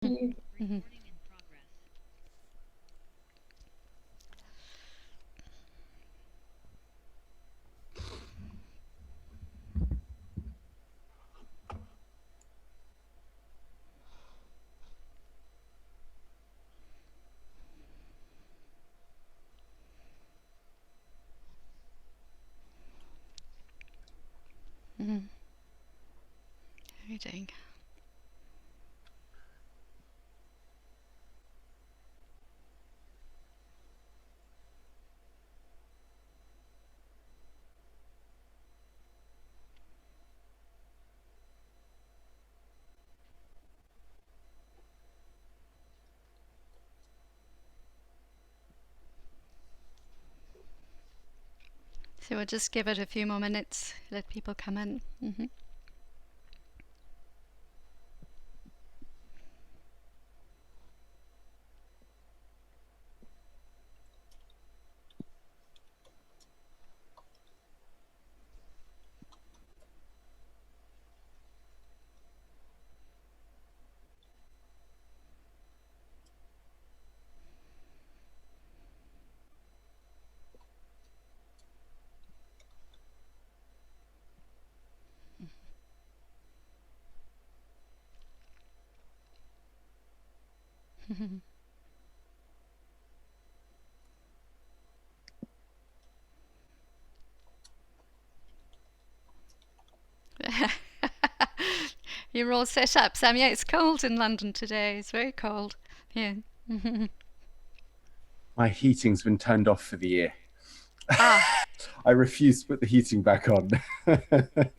you. How are you doing? So we'll just give it a few more minutes, let people come in. You're all set up, Sam. Yeah, it's cold in London today. It's very cold. Yeah. My heating's been turned off for the year. Ah. I refuse to put the heating back on.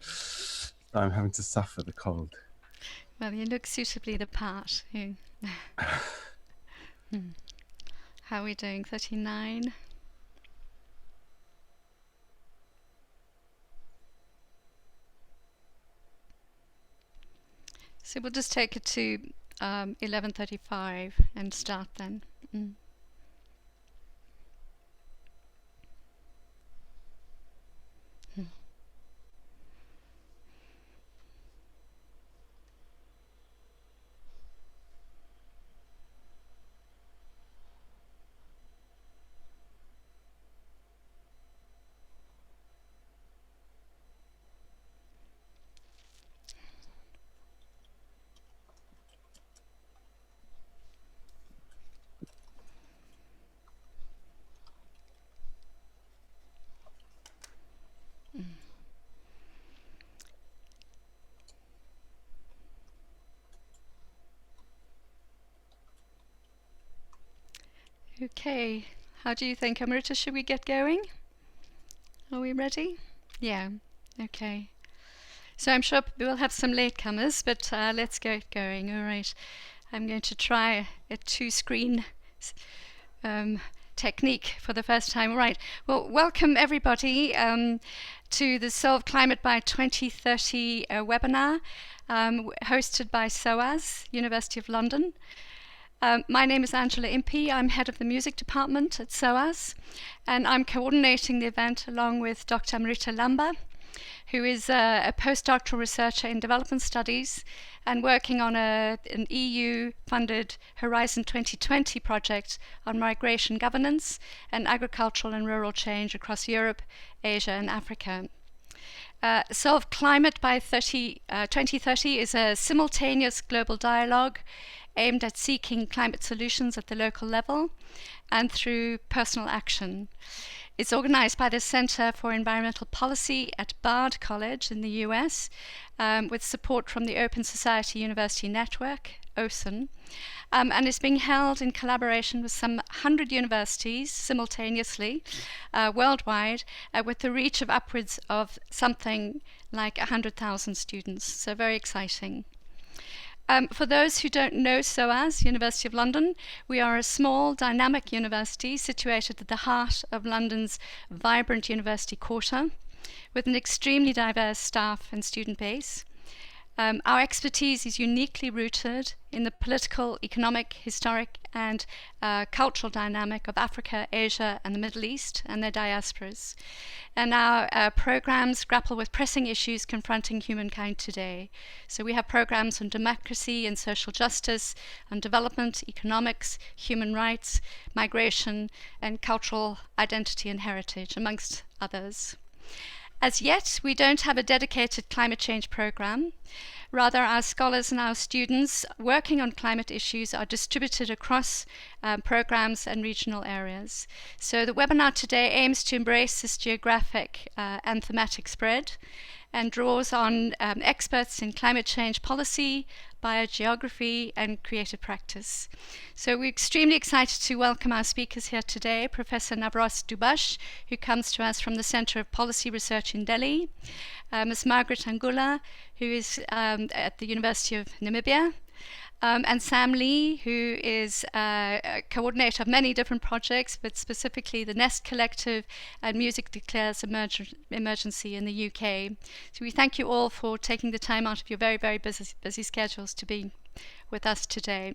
So I'm having to suffer the cold. Well, you look suitably the part. Yeah. How are we doing? 39? So we'll just take it to 11:35 and start then. Okay, how do you think, Amrita? Should we get going? Are we ready? Yeah, okay. So I'm sure we'll have some latecomers, but let's get going. All right, I'm going to try a two-screen technique for the first time. All right, well, welcome everybody to the Solve Climate by 2030 webinar hosted by SOAS, University of London. My name is Angula Impey. I'm head of the music department at SOAS, and I'm coordinating the event along with Dr. Amrita Lamba, who is a postdoctoral researcher in development studies and working on an EU-funded Horizon 2020 project on migration governance and agricultural and rural change across Europe, Asia, and Africa. Solve Climate by 2030 is a simultaneous global dialogue aimed at seeking climate solutions at the local level and through personal action. It's organized by the Center for Environmental Policy at Bard College in the US, with support from the Open Society University Network, OSUN, and is being held in collaboration with some 100 universities simultaneously worldwide, with the reach of upwards of something like 100,000 students. So very exciting. For those who don't know SOAS, University of London, we are a small, dynamic university situated at the heart of London's vibrant university quarter, with an extremely diverse staff and student base. Our expertise is uniquely rooted in the political, economic, historic, and cultural dynamic of Africa, Asia, and the Middle East and their diasporas. And our programs grapple with pressing issues confronting humankind today. So we have programs on democracy and social justice, on development, economics, human rights, migration, and cultural identity and heritage, amongst others. As yet, we don't have a dedicated climate change program. Rather, our scholars and our students working on climate issues are distributed across programs and regional areas. So the webinar today aims to embrace this geographic and thematic spread and draws on experts in climate change policy, biogeography, and creative practice. So we're extremely excited to welcome our speakers here today, Professor Navros Ubash, who comes to us from the Center of Policy Research in Delhi, Ms. Margaret Angula, who is at the University of Namibia, and Sam Lee, who is a coordinator of many different projects, but specifically the Nest Collective and Music Declares Emergency in the UK. So we thank you all for taking the time out of your very, very busy schedules to be with us today.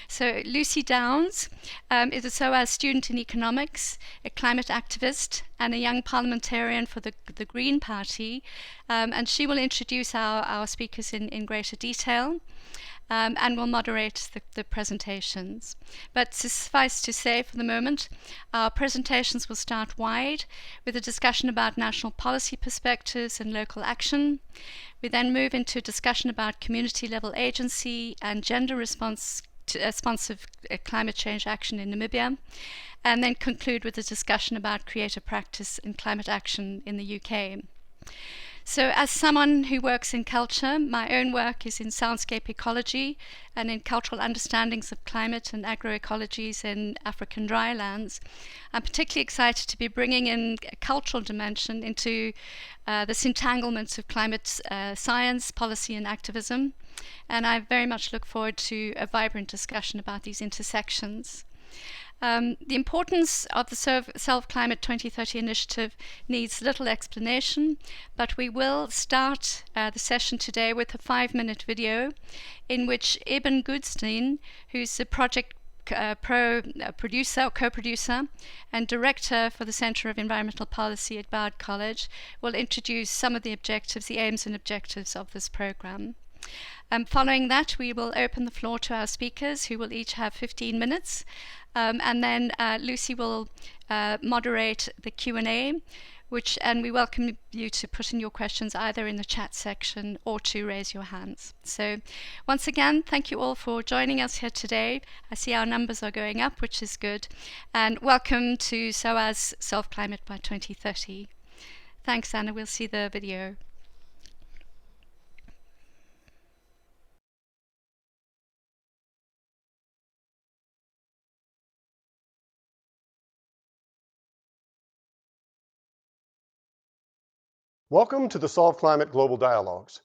So Lucy Downs is a SOAS student in economics, a climate activist, and a young parliamentarian for the Green Party, and she will introduce our speakers in greater detail. And will moderate the presentations. But suffice to say for the moment, our presentations will start wide with a discussion about national policy perspectives and local action. We then move into a discussion about community level agency and gender responsive climate change action in Namibia, and then conclude with a discussion about creative practice and climate action in the UK. So as someone who works in culture, my own work is in soundscape ecology and in cultural understandings of climate and agroecologies in African drylands. I'm particularly excited to be bringing in a cultural dimension into this entanglements of climate science, policy, and activism. And I very much look forward to a vibrant discussion about these intersections. The importance of the Solve Climate 2030 initiative needs little explanation, but we will start the session today with a 5-minute video in which Eben Goodstein, who's the project co-producer and director for the Center of Environmental Policy at Bard College, will introduce some of the objectives, the aims and objectives of this program. Following that, we will open the floor to our speakers, who will each have 15 minutes. And then Lucy will moderate the Q&A, and we welcome you to put in your questions either in the chat section or to raise your hands. So once again, thank you all for joining us here today. I see our numbers are going up, which is good. And welcome to SOAS Solve Climate by 2030. Thanks, Anna. We'll see the video. Welcome to the Solve Climate Global Dialogues.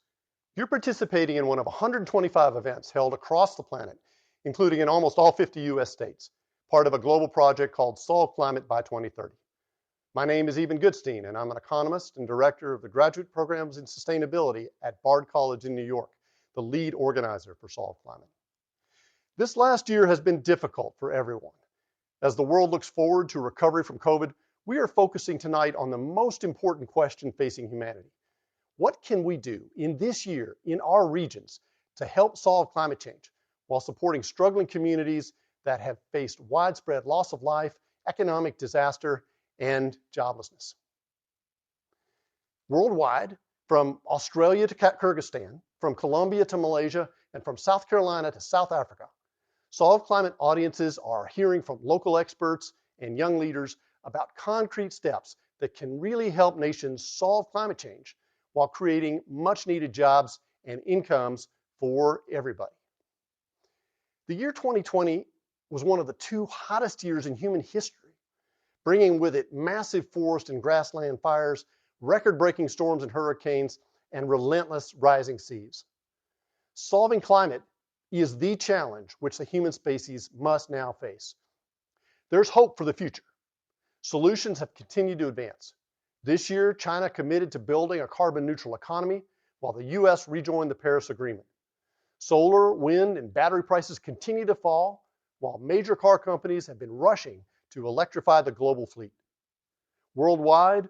You're participating in one of 125 events held across the planet, including in almost all 50 US states, part of a global project called Solve Climate by 2030. My name is Eben Goodstein, and I'm an economist and director of the Graduate Programs in Sustainability at Bard College in New York, the lead organizer for Solve Climate. This last year has been difficult for everyone. As the world looks forward to recovery from COVID, we are focusing tonight on the most important question facing humanity. What can we do in this year in our regions to help solve climate change while supporting struggling communities that have faced widespread loss of life, economic disaster, and joblessness? Worldwide, from Australia to Kyrgyzstan, from Colombia to Malaysia, and from South Carolina to South Africa, Solve Climate audiences are hearing from local experts and young leaders about concrete steps that can really help nations solve climate change while creating much needed jobs and incomes for everybody. The year 2020 was one of the 2 hottest years in human history, bringing with it massive forest and grassland fires, record-breaking storms and hurricanes, and relentless rising seas. Solving climate is the challenge which the human species must now face. There's hope for the future. Solutions have continued to advance. This year, China committed to building a carbon neutral economy, while the US rejoined the Paris Agreement. Solar, wind, and battery prices continue to fall, while major car companies have been rushing to electrify the global fleet. Worldwide,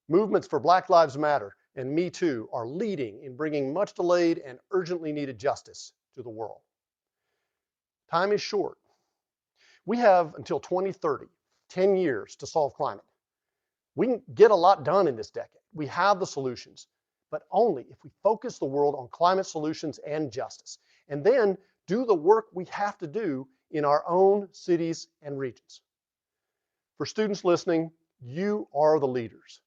movements for Black Lives Matter and Me Too are leading in bringing much delayed and urgently needed justice to the world. Time is short. We have until 2030, 10 years to solve climate. We can get a lot done in this decade. We have the solutions, but only if we focus the world on climate solutions and justice, and then do the work we have to do in our own cities and regions. For students listening, you are the leaders.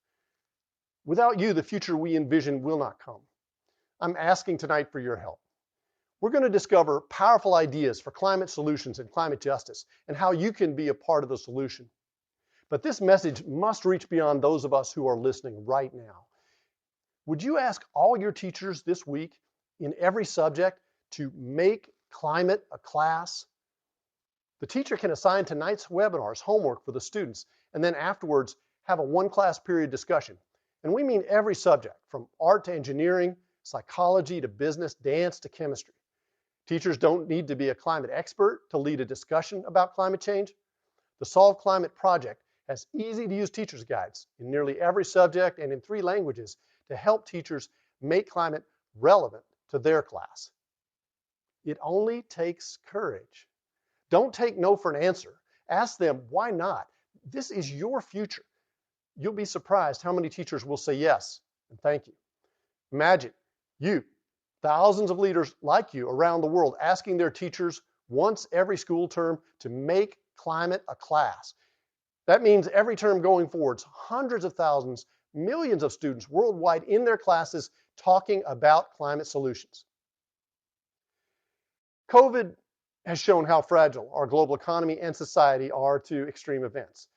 Without you, the future we envision will not come. I'm asking tonight for your help. We're going to discover powerful ideas for climate solutions and climate justice and how you can be a part of the solution. But this message must reach beyond those of us who are listening right now. Would you ask all your teachers this week in every subject to make climate a class? The teacher can assign tonight's webinars homework for the students and then afterwards have a one-class period discussion. And we mean every subject, from art to engineering, psychology to business, dance to chemistry. Teachers don't need to be a climate expert to lead a discussion about climate change. The Solve Climate Project has easy-to-use teacher's guides in nearly every subject and in 3 languages to help teachers make climate relevant to their class. It only takes courage. Don't take no for an answer. Ask them, why not? This is your future. You'll be surprised how many teachers will say yes and thank you. Imagine you, thousands of leaders like you around the world asking their teachers once every school term to make climate a class. That means every term going forwards, hundreds of thousands, millions of students worldwide in their classes talking about climate solutions. COVID has shown how fragile our global economy and society are to extreme events.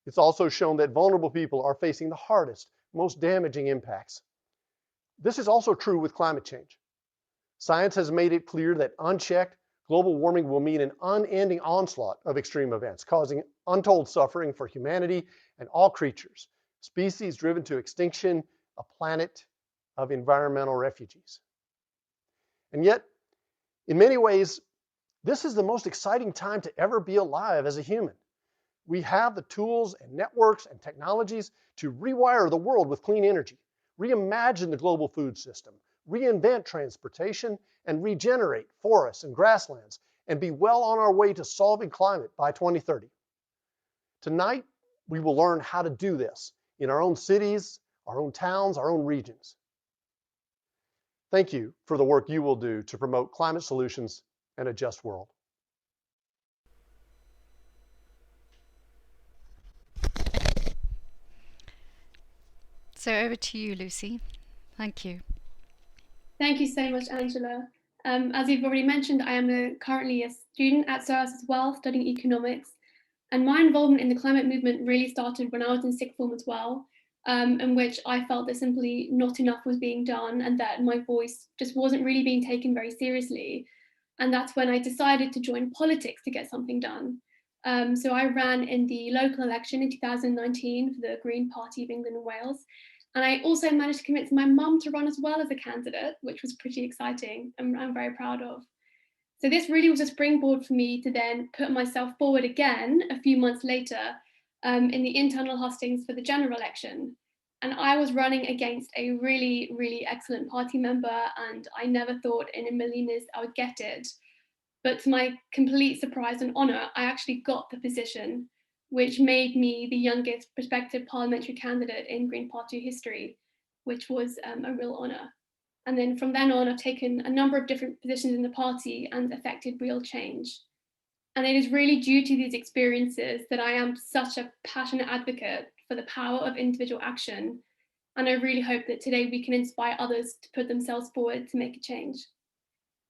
It's also shown that vulnerable people are facing the hardest, most damaging impacts. This is also true with climate change. Science has made it clear that unchecked, global warming will mean an unending onslaught of extreme events, causing untold suffering for humanity and all creatures, species driven to extinction, a planet of environmental refugees. And yet, in many ways, this is the most exciting time to ever be alive as a human. We have the tools and networks and technologies to rewire the world with clean energy, reimagine the global food system, reinvent transportation, and regenerate forests and grasslands, and be well on our way to solving climate by 2030. Tonight, we will learn how to do this in our own cities, our own towns, our own regions. Thank you for the work you will do to promote climate solutions and a just world. So over to you, Lucy. Thank you. Thank you so much, Angela. As you've already mentioned, I am currently a student at SOAS as well, studying economics. And my involvement in the climate movement really started when I was in sixth form as well, in which I felt that simply not enough was being done and that my voice just wasn't really being taken very seriously. And that's when I decided to join politics to get something done. So I ran in the local election in 2019 for the Green Party of England and Wales. And I also managed to convince my mum to run as well as a candidate, which was pretty exciting and I'm very proud of. So this really was a springboard for me to then put myself forward again a few months later in the internal hustings for the general election. And I was running against a really, really excellent party member, and I never thought in a million years I would get it. But to my complete surprise and honour, I actually got the position, which made me the youngest prospective parliamentary candidate in Green Party history, which was a real honour. And then from then on, I've taken a number of different positions in the party and affected real change. And it is really due to these experiences that I am such a passionate advocate for the power of individual action. And I really hope that today we can inspire others to put themselves forward to make a change.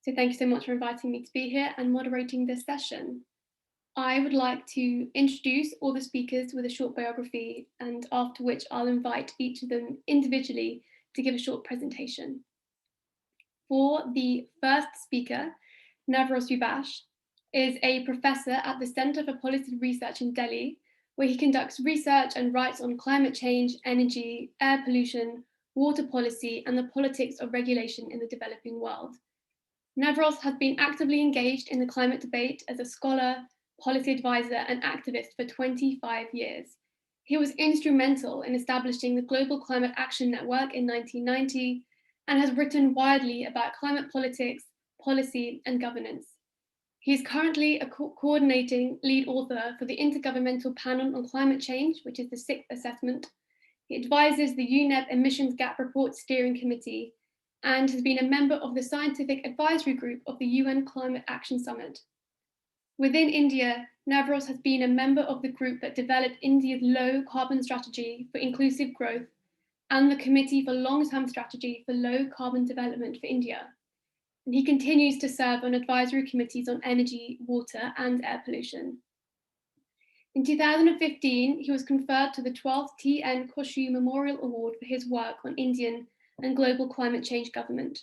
So thank you so much for inviting me to be here and moderating this session. I would like to introduce all the speakers with a short biography, and after which I'll invite each of them individually to give a short presentation. For the first speaker, Navros Ubash is a professor at the Center for Policy Research in Delhi, where he conducts research and writes on climate change, energy, air pollution, water policy, and the politics of regulation in the developing world. Navroz has been actively engaged in the climate debate as a scholar, policy advisor, and activist for 25 years. He was instrumental in establishing the Global Climate Action Network in 1990 and has written widely about climate politics, policy, and governance. He is currently a coordinating lead author for the Intergovernmental Panel on Climate Change, which is the 6th assessment. He advises the Unep Emissions Gap Report Steering Committee and has been a member of the Scientific Advisory Group of the UN Climate Action Summit. Within India, Navroz has been a member of the group that developed India's low carbon strategy for inclusive growth and the Committee for Long-Term Strategy for Low Carbon Development for India. And he continues to serve on advisory committees on energy, water, and air pollution. In 2015, he was conferred to the 12th T.N. Koshu Memorial Award for his work on Indian and global climate change government.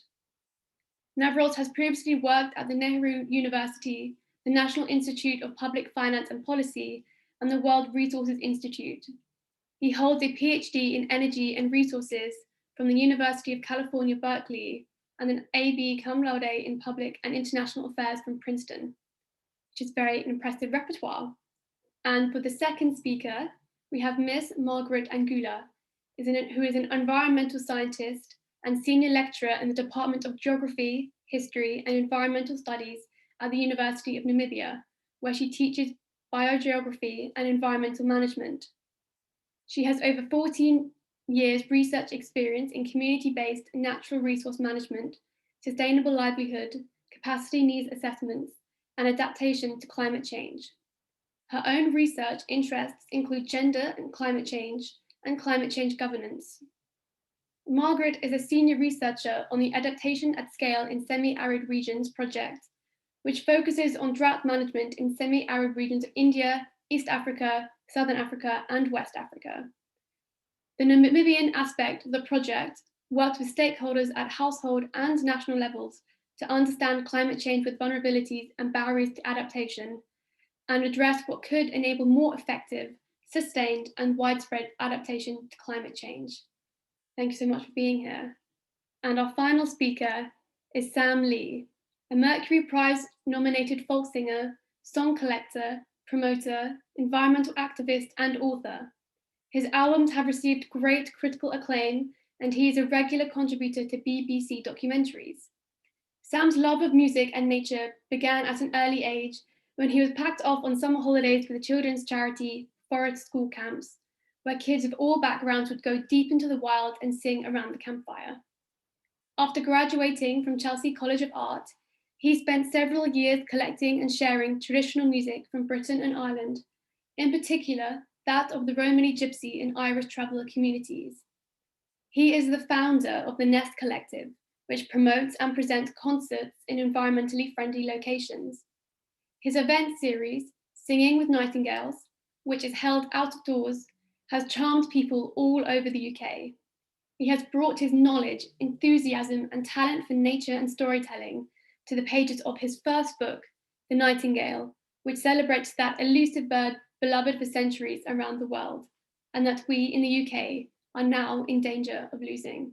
Navroz has previously worked at the Nehru University, the National Institute of Public Finance and Policy, and the World Resources Institute. He holds a PhD in Energy and Resources from the University of California, Berkeley, and an AB cum laude in Public and International Affairs from Princeton, which is very impressive repertoire. And for the second speaker, we have Miss Margaret Angula, who is an environmental scientist and senior lecturer in the Department of Geography, History, and Environmental Studies at the University of Namibia, where she teaches biogeography and environmental management. She has over 14 years research experience in community-based natural resource management, sustainable livelihood, capacity needs assessments, and adaptation to climate change. Her own research interests include gender and climate change governance. Margaret is a senior researcher on the Adaptation at Scale in Semi-Arid Regions project, which focuses on drought management in semi-arid regions of India, East Africa, Southern Africa, and West Africa. The Namibian aspect of the project works with stakeholders at household and national levels to understand climate change with vulnerabilities and barriers to adaptation, and address what could enable more effective, sustained, and widespread adaptation to climate change. Thank you so much for being here. And our final speaker is Sam Lee, a Mercury Prize nominated folk singer, song collector, promoter, environmental activist, and author. His albums have received great critical acclaim, and he is a regular contributor to BBC documentaries. Sam's love of music and nature began at an early age when he was packed off on summer holidays with the children's charity Forest School Camps, where kids of all backgrounds would go deep into the wild and sing around the campfire. After graduating from Chelsea College of Art, he spent several years collecting and sharing traditional music from Britain and Ireland, in particular that of the Romany Gypsy and Irish traveller communities. He is the founder of the Nest Collective, which promotes and presents concerts in environmentally friendly locations. His event series, Singing with Nightingales, which is held out of doors, has charmed people all over the UK. He has brought his knowledge, enthusiasm, and talent for nature and storytelling to the pages of his first book, The Nightingale, which celebrates that elusive bird beloved for centuries around the world, and that we in the UK are now in danger of losing.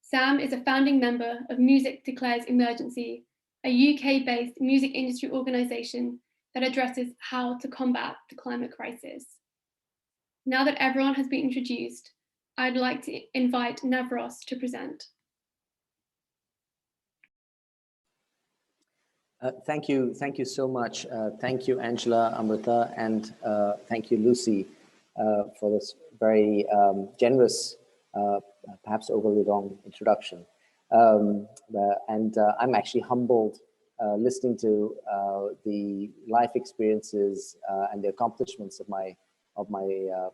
Sam is a founding member of Music Declares Emergency, a UK-based music industry organisation that addresses how to combat the climate crisis. Now that everyone has been introduced, I'd like to invite Navros to present. Thank you so much. Thank you, Angela, Amrita, and thank you, Lucy, for this very generous, perhaps overly long introduction. I'm actually humbled listening to the life experiences and the accomplishments of my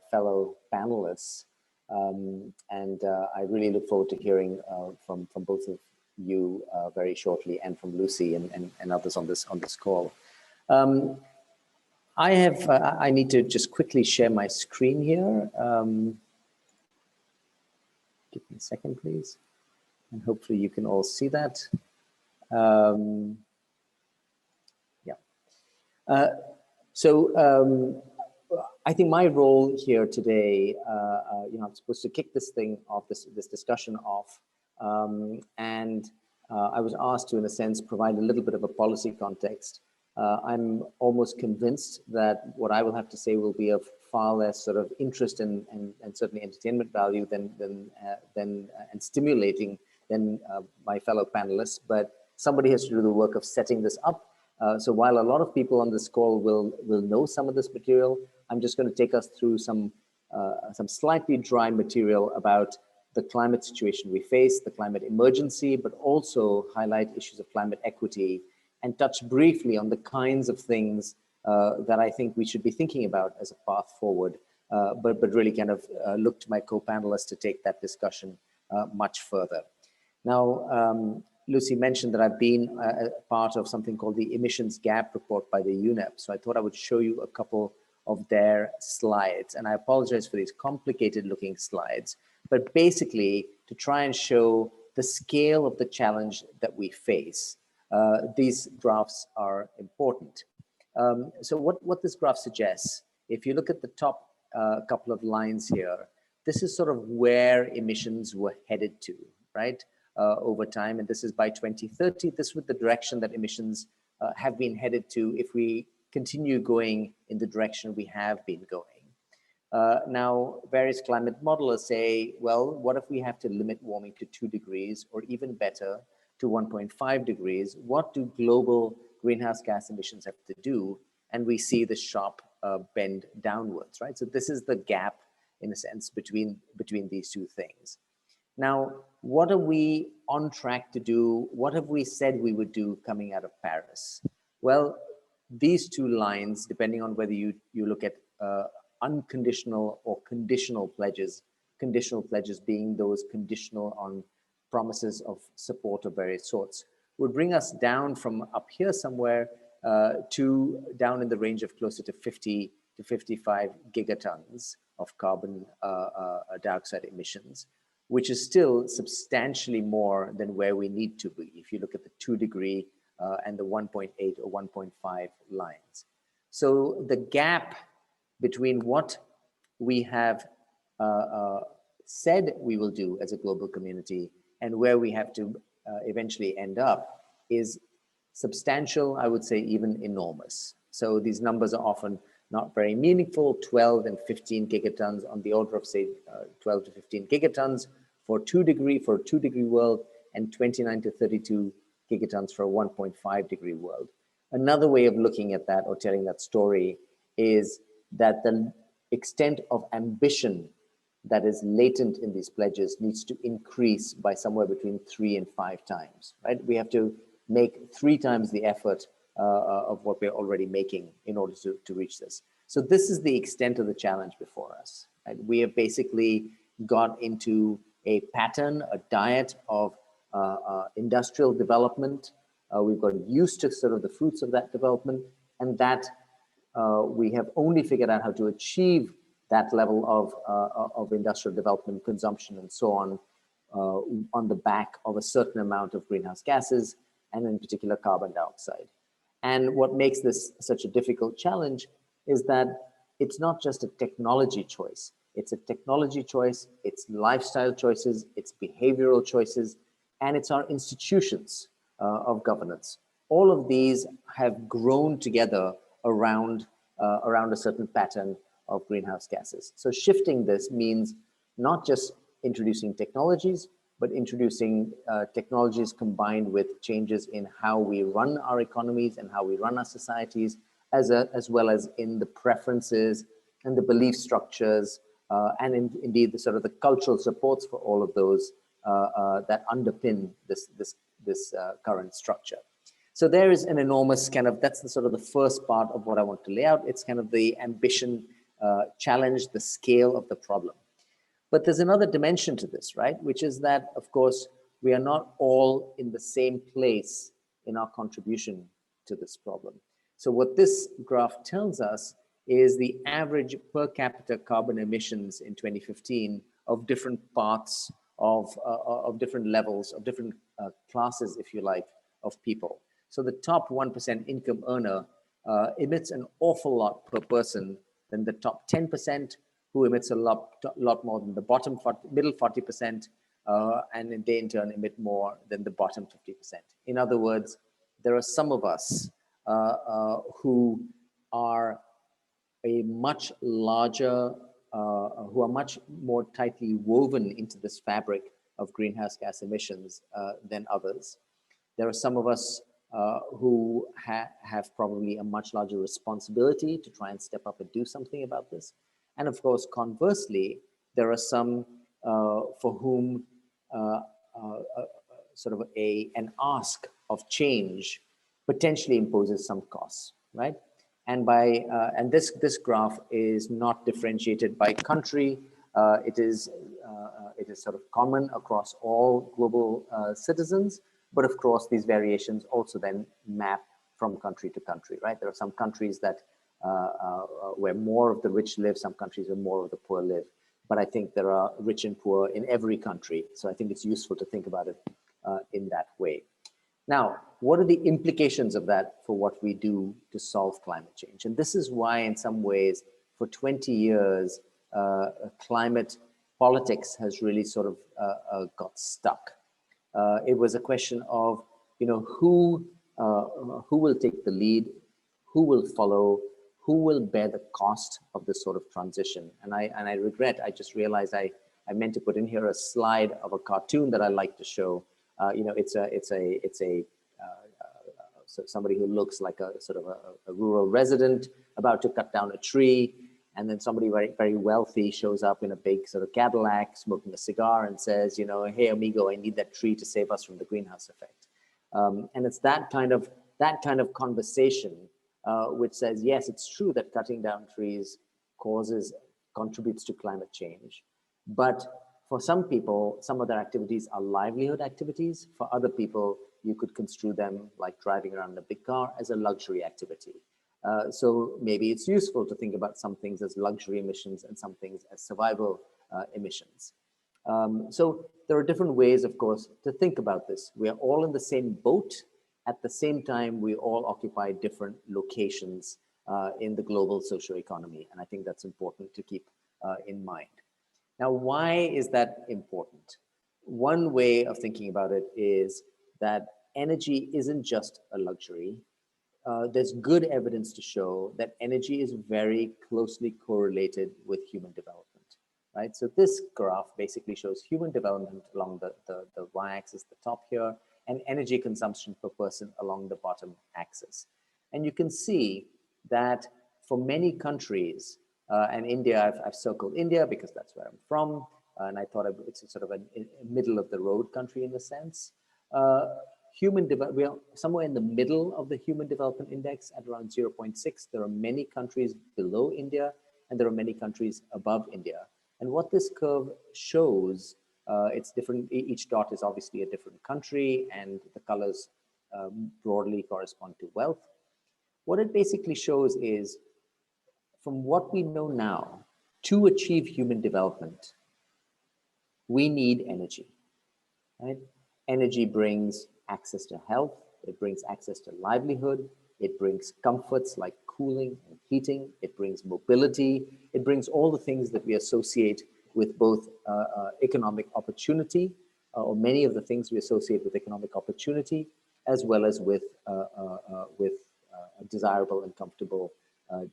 fellow panelists, and I really look forward to hearing from both of you very shortly, and from Lucy and others on this call. I need to just quickly share my screen here. Give me a second, please, and hopefully you can all see that. I think my role here today, I'm supposed to kick this thing off, this discussion off, and I was asked to, in a sense, provide a little bit of a policy context. I'm almost convinced that what I will have to say will be of far less sort of interest and certainly entertainment value and stimulating than my fellow panelists. But somebody has to do the work of setting this up. So while a lot of people on this call will know some of this material, I'm just going to take us through some slightly dry material about the climate situation we face, the climate emergency, but also highlight issues of climate equity and touch briefly on the kinds of things that I think we should be thinking about as a path forward, but really kind of look to my co-panelists to take that discussion much further. Now, Lucy mentioned that I've been a part of something called the Emissions Gap Report by the Unep. So I thought I would show you a couple of their slides. And I apologize for these complicated looking slides, but basically to try and show the scale of the challenge that we face. These graphs are important. So what this graph suggests, if you look at the top couple of lines here, this is sort of where emissions were headed to, right? Over time, and this is by 2030. This was the direction that emissions have been headed to if we continue going in the direction we have been going. Now, various climate modelers say, well, what if we have to limit warming to 2 degrees or even better to 1.5 degrees? What do global greenhouse gas emissions have to do? And we see the sharp bend downwards, right? So this is the gap, in a sense, between these two things. Now, what are we on track to do? What have we said we would do coming out of Paris? Well, these two lines, depending on whether you look at unconditional or conditional pledges being those conditional on promises of support of various sorts, would bring us down from up here somewhere to down in the range of closer to 50 to 55 gigatons of carbon dioxide emissions, which is still substantially more than where we need to be if you look at the 2 degree and the 1.8 or 1.5 lines. So the gap between what we have said we will do as a global community and where we have to eventually end up is substantial, I would say even enormous. So these numbers are often not very meaningful, 12 and 15 gigatons on the order of say 12 to 15 gigatons for a 2 degree world and 29 to 32 gigatons for a 1.5 degree world. Another way of looking at that or telling that story is that the extent of ambition that is latent in these pledges needs to increase by somewhere between 3 and 5 times, right? We have to make 3 times the effort of what we're already making in order to reach this. So this is the extent of the challenge before us. Right? We have basically got into a pattern, a diet of industrial development. We've got used to sort of the fruits of that development, and that we have only figured out how to achieve that level of industrial development, consumption, and so on the back of a certain amount of greenhouse gases, and in particular carbon dioxide. And what makes this such a difficult challenge is that it's not just a technology choice. It's a technology choice, it's lifestyle choices, it's behavioral choices, and it's our institutions of governance. All of these have grown together around a certain pattern of greenhouse gases. So shifting this means not just introducing technologies, but introducing technologies combined with changes in how we run our economies and how we run our societies, as well as in the preferences and the belief structures, and indeed the sort of the cultural supports for all of those that underpin this current structure. So there is an enormous kind of, that's the sort of the first part of what I want to lay out. It's kind of the ambition challenge, the scale of the problem. But there's another dimension to this, right? Which is that, of course, we are not all in the same place in our contribution to this problem. So what this graph tells us is the average per capita carbon emissions in 2015 of different parts of different levels, of different classes, if you like, of people. So the top 1% income earner emits an awful lot per person than the top 10%, who emits a lot more than the middle 40%, and they in turn emit more than the bottom 50%. In other words, there are some of us who are a much larger, who are much more tightly woven into this fabric of greenhouse gas emissions than others. There are some of us who have probably a much larger responsibility to try and step up and do something about this. And of course, conversely, there are some for whom sort of an ask of change potentially imposes some costs, right? And and this graph is not differentiated by country. It is sort of common across all global citizens. But of course, these variations also then map from country to country, right? There are some countries that where more of the rich live, some countries where more of the poor live. But I think there are rich and poor in every country. So I think it's useful to think about it in that way. Now, what are the implications of that for what we do to solve climate change? And this is why, in some ways, for 20 years, climate politics has really sort of got stuck. It was a question of, who will take the lead, who will follow, who will bear the cost of this sort of transition. And I regret, I just realized I meant to put in here a slide of a cartoon that I like to show. So somebody who looks like a sort of a rural resident about to cut down a tree, and then somebody very, very wealthy shows up in a big sort of Cadillac, smoking a cigar, and says, hey amigo, I need that tree to save us from the greenhouse effect. And it's that kind of conversation which says, yes, it's true that cutting down trees contributes to climate change, but for some people, some of their activities are livelihood activities. For other people, you could construe them, like driving around in a big car, as a luxury activity. So maybe it's useful to think about some things as luxury emissions and some things as survival emissions. So there are different ways, of course, to think about this. We are all in the same boat. At the same time, we all occupy different locations in the global socioeconomy. And I think that's important to keep in mind. Now, why is that important? One way of thinking about it is that energy isn't just a luxury. There's good evidence to show that energy is very closely correlated with human development, right? So this graph basically shows human development along the y-axis, the top here, and energy consumption per person along the bottom axis. And you can see that for many countries, and India, I've circled India because that's where I'm from, and I thought it's a sort of a middle of the road country in a sense. We are somewhere in the middle of the Human Development Index at around 0.6. There are many countries below India, and there are many countries above India. And what this curve shows, it's different. Each dot is obviously a different country, and the colors broadly correspond to wealth. What it basically shows is, from what we know now, to achieve human development, we need energy, right? Energy brings access to health, it brings access to livelihood, it brings comforts like cooling and heating, it brings mobility, it brings all the things that we associate with both economic opportunity, or many of the things we associate with economic opportunity, as well as with desirable and comfortable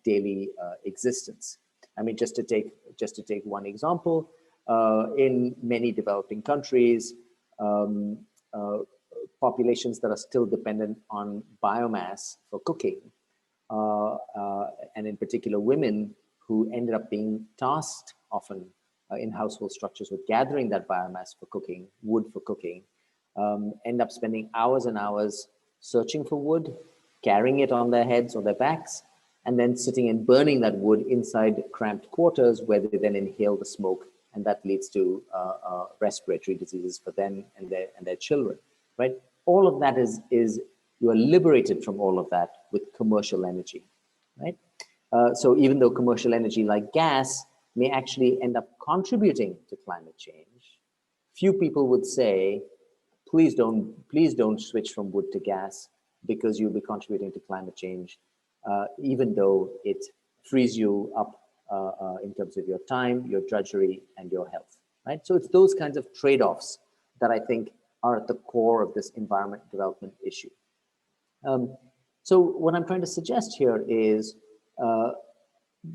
daily existence. I mean, just to take one example, in many developing countries, populations that are still dependent on biomass for cooking, and in particular women who ended up being tasked often in household structures with gathering that biomass for cooking, wood for cooking, end up spending hours and hours searching for wood, carrying it on their heads or their backs, and then sitting and burning that wood inside cramped quarters where they then inhale the smoke, and that leads to respiratory diseases for them and their children, right? All of that is you are liberated from all of that with commercial energy, right? So even though commercial energy like gas may actually end up contributing to climate change, few people would say, please don't switch from wood to gas because you'll be contributing to climate change, even though it frees you up in terms of your time, your drudgery, and your health, right? So it's those kinds of trade-offs that I think are at the core of this environment development issue. So what I'm trying to suggest here is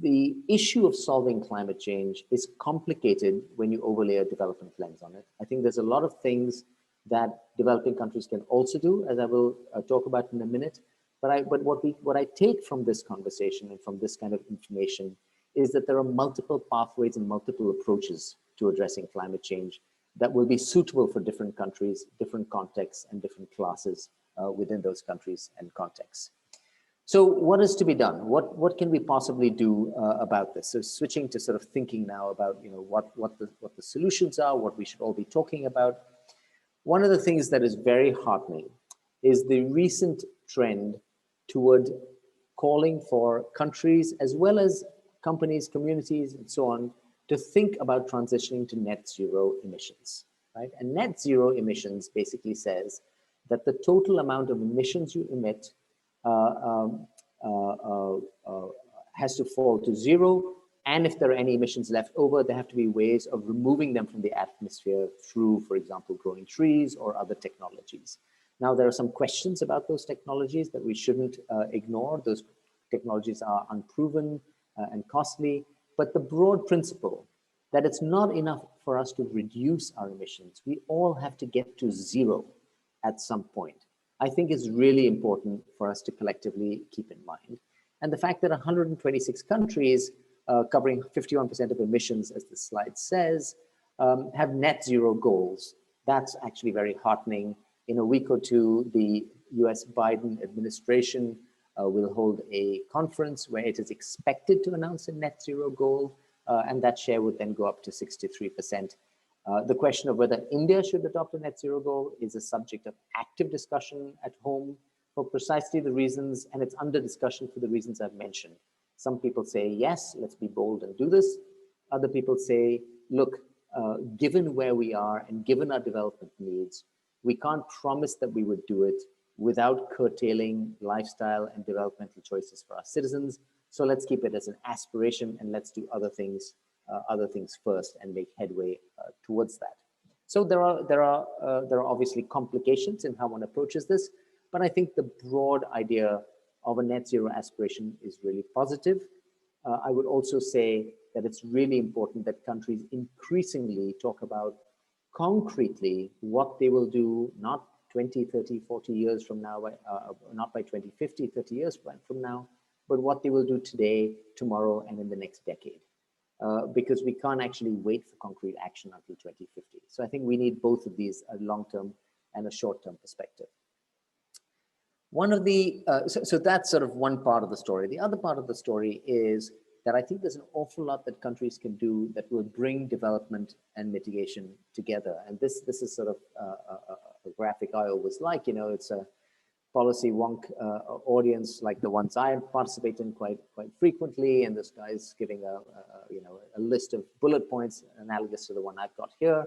the issue of solving climate change is complicated when you overlay a development lens on it. I think there's a lot of things that developing countries can also do, as I will talk about in a minute. But what I take from this conversation and from this kind of information is that there are multiple pathways and multiple approaches to addressing climate change that will be suitable for different countries, different contexts, and different classes within those countries and contexts. So what is to be done? What can we possibly do about this? So switching to sort of thinking now about what the solutions are, what we should all be talking about. One of the things that is very heartening is the recent trend toward calling for countries as well as companies, communities, and so on to think about transitioning to net zero emissions, right? And net zero emissions basically says that the total amount of emissions you emit has to fall to zero. And if there are any emissions left over, there have to be ways of removing them from the atmosphere through, for example, growing trees or other technologies. Now, there are some questions about those technologies that we shouldn't ignore. Those technologies are unproven and costly, but the broad principle that it's not enough for us to reduce our emissions. We all have to get to zero at some point, I think is really important for us to collectively keep in mind. And the fact that 126 countries covering 51% of emissions, as the slide says, have net zero goals. That's actually very heartening. In a week or two, the US Biden administration will hold a conference where it is expected to announce a net zero goal, and that share would then go up to 63%. The question of whether India should adopt a net zero goal is a subject of active discussion at home for precisely the reasons, and it's under discussion for the reasons I've mentioned. Some people say, yes, let's be bold and do this. Other people say, look, given where we are and given our development needs, we can't promise that we would do it without curtailing lifestyle and developmental choices for our citizens. So let's keep it as an aspiration and let's do other things first and make headway towards that. So there are obviously complications in how one approaches this, but I think the broad idea of a net zero aspiration is really positive. I would also say that it's really important that countries increasingly talk about concretely what they will do, not 20, 30, 40 years from now, not by 2050, 30 years from now, but what they will do today, tomorrow, and in the next decade. Because we can't actually wait for concrete action until 2050. So I think we need both of these, a long-term and a short-term perspective. One of the, so that's sort of one part of the story. The other part of the story is that I think there's an awful lot that countries can do that will bring development and mitigation together. And this is sort of a graphic I always like, it's a policy wonk audience like the ones I participate in quite frequently. And this guy's giving a list of bullet points analogous to the one I've got here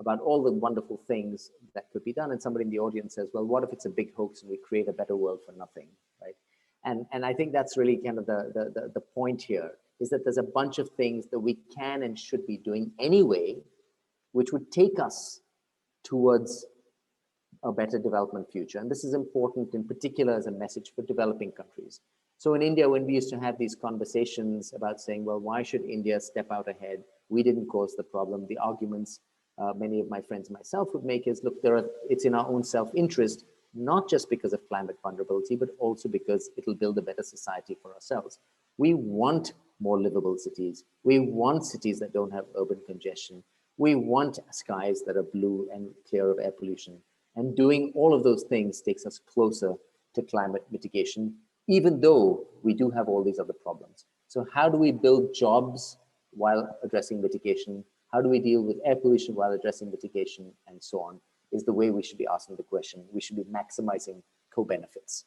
about all the wonderful things that could be done. And somebody in the audience says, well, what if it's a big hoax and we create a better world for nothing, right? And I think that's really kind of the point here, is that there's a bunch of things that we can and should be doing anyway, which would take us towards a better development future. And this is important in particular as a message for developing countries. So in India, when we used to have these conversations about saying, well, why should India step out ahead? We didn't cause the problem. The arguments many of my friends and myself would make is, look, it's in our own self-interest, not just because of climate vulnerability, but also because it'll build a better society for ourselves. We want more livable cities. We want cities that don't have urban congestion. We want skies that are blue and clear of air pollution. And doing all of those things takes us closer to climate mitigation, even though we do have all these other problems. So how do we build jobs while addressing mitigation? How do we deal with air pollution while addressing mitigation, and so on, is the way we should be asking the question. We should be maximizing co-benefits.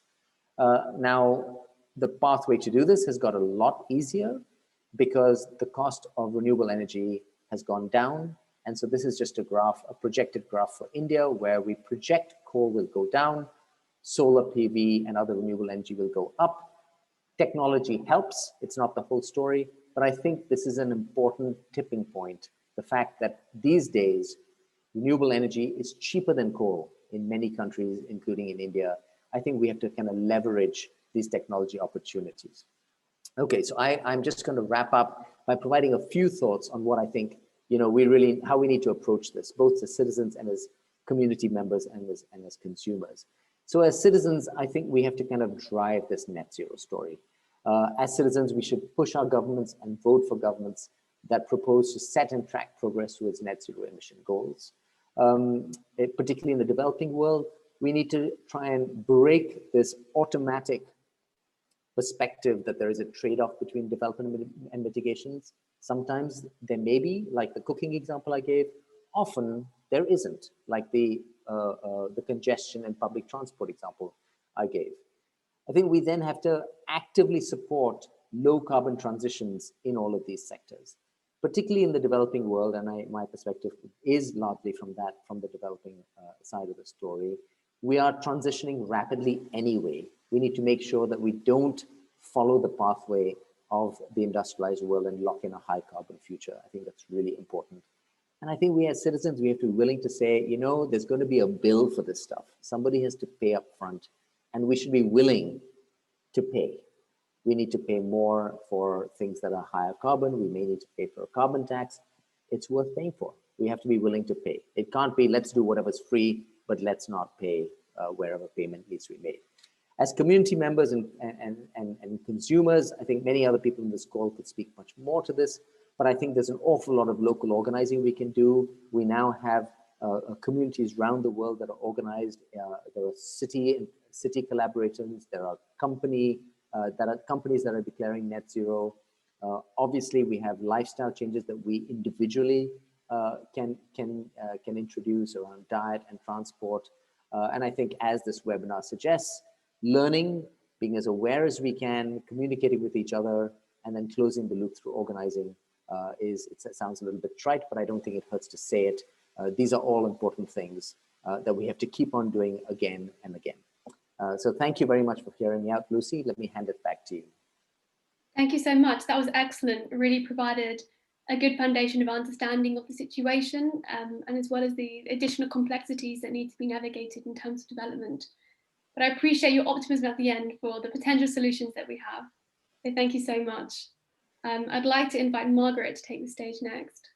Now, the pathway to do this has got a lot easier because the cost of renewable energy has gone down. And so this is just a graph, a projected graph for India, where we project coal will go down, solar PV and other renewable energy will go up. Technology helps, it's not the whole story, but I think this is an important tipping point. The fact that these days, renewable energy is cheaper than coal in many countries, including in India. I think we have to kind of leverage these technology opportunities. Okay, so I'm just going to wrap up by providing a few thoughts on what I think, how we need to approach this, both as citizens and as community members and as consumers. So as citizens, I think we have to kind of drive this net zero story. As citizens, we should push our governments and vote for governments that propose to set and track progress towards net zero emission goals. Particularly in the developing world, we need to try and break this automatic perspective that there is a trade-off between development and mitigations. Sometimes there may be, like the cooking example I gave. Often there isn't, like the congestion and public transport example I gave. I think we then have to actively support low carbon transitions in all of these sectors, particularly in the developing world. And my perspective is largely from the developing side of the story. We are transitioning rapidly anyway. We need to make sure that we don't follow the pathway of the industrialized world and lock in a high carbon future. I think that's really important. And I think we as citizens, we have to be willing to say, there's going to be a bill for this stuff. Somebody has to pay up front, and we should be willing to pay. We need to pay more for things that are higher carbon. We may need to pay for a carbon tax. It's worth paying for. We have to be willing to pay. It can't be, let's do whatever's free, but let's not pay wherever payment needs to be made. As community members and consumers, I think many other people in this call could speak much more to this, but I think there's an awful lot of local organizing we can do. We now have communities around the world that are organized. There are city collaborations. There are companies that are declaring net zero. Obviously, we have lifestyle changes that we individually can introduce around diet and transport. And I think, as this webinar suggests, learning, being as aware as we can, communicating with each other, and then closing the loop through organizing it sounds a little bit trite, but I don't think it hurts to say it. These are all important things that we have to keep on doing again and again. So thank you very much for hearing me out, Lucy. Let me hand it back to you. Thank you so much. That was excellent. It really provided a good foundation of understanding of the situation, and as well as the additional complexities that need to be navigated in terms of development. But I appreciate your optimism at the end for the potential solutions that we have. So thank you so much. I'd like to invite Margaret to take the stage next.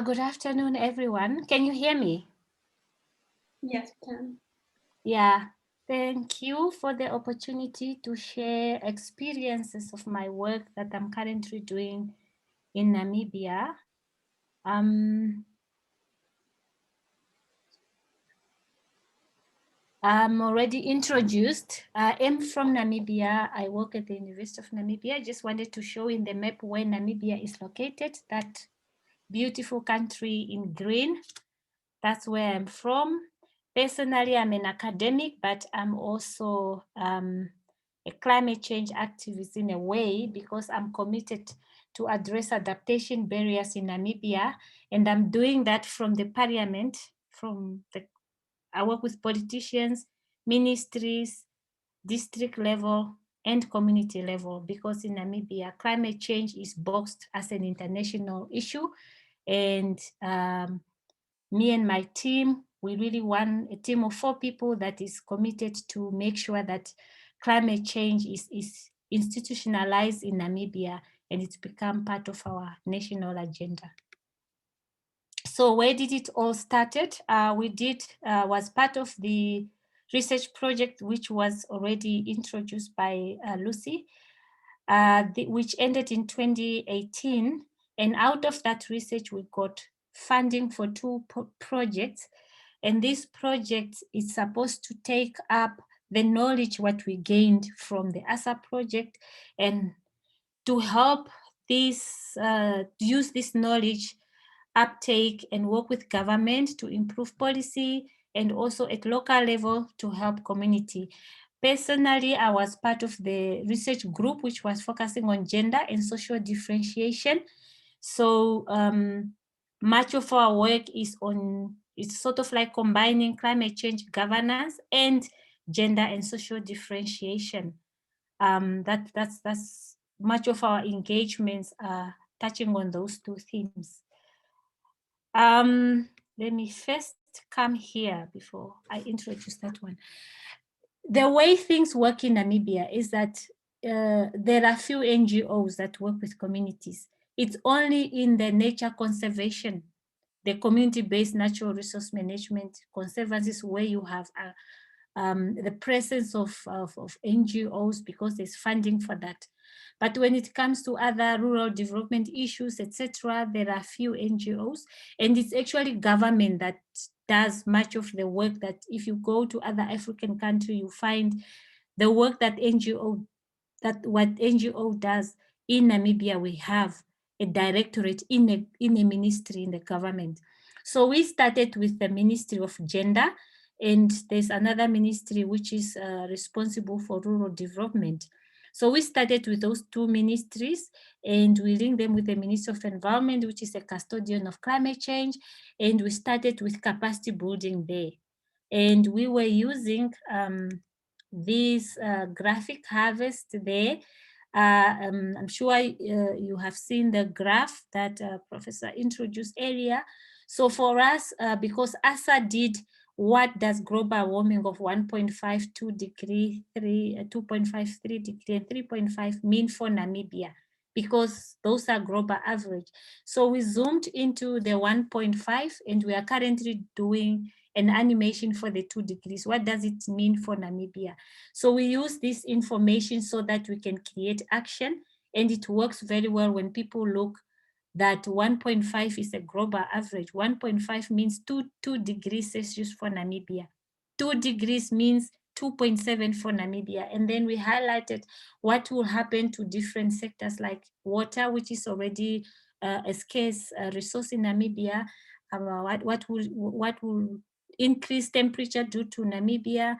Good afternoon, everyone. Can you hear me? Yes, we can. Yeah, thank you for the opportunity to share experiences of my work that I'm currently doing in Namibia. I'm already introduced. I am from Namibia. I work at the University of Namibia. I just wanted to show in the map where Namibia is located, that beautiful country in green. That's where I'm from. Personally, I'm an academic, but I'm also a climate change activist in a way, because I'm committed to address adaptation barriers in Namibia. And I'm doing that from the parliament, I work with politicians, ministries, district level, and community level, because in Namibia, climate change is boxed as an international issue. And me and my team, we really want a team of 4 people that is committed to make sure that climate change is institutionalized in Namibia and it's become part of our national agenda. So where did it all started? Was part of the research project, which was already introduced by Lucy, which ended in 2018. And out of that research, we got funding for 2 projects. And this project is supposed to take up the knowledge what we gained from the ASA project, and to help this use this knowledge uptake and work with government to improve policy, and also at local level to help community. Personally, I was part of the research group, which was focusing on gender and social differentiation. So much of our work is on, it's sort of like combining climate change governance and gender and social differentiation. That's much of our engagements are touching on those two themes. Let me first come here before I introduce that one. The way things work in Namibia is that there are few NGOs that work with communities. It's only in the nature conservation, the community-based natural resource management conservancies where you have the presence of NGOs because there's funding for that. But when it comes to other rural development issues, etc., there are few NGOs, and it's actually government that does much of the work. That if you go to other African countries, you find the work that what NGO does. In Namibia, we have a directorate in a ministry in the government. So we started with the Ministry of Gender, and there's another ministry which is responsible for rural development. So we started with those two ministries, and we linked them with the Ministry of Environment, which is a custodian of climate change, and we started with capacity building there. And we were using this graphic harvest there. I'm sure you have seen the graph that Professor introduced earlier. So for us, because ASA did what does global warming of 1.52 degree, 2.53 degree, and 3.5 mean for Namibia? Because those are global average. So we zoomed into the 1.5, and we are currently doing an animation for the 2 degrees. What does it mean for Namibia? So we use this information so that we can create action, and it works very well when people look that 1.5 is a global average. 1.5 means 2 degrees Celsius for Namibia. 2 degrees means 2.7 for Namibia. And then we highlighted what will happen to different sectors like water, which is already a scarce resource in Namibia. What will increase temperature due to Namibia,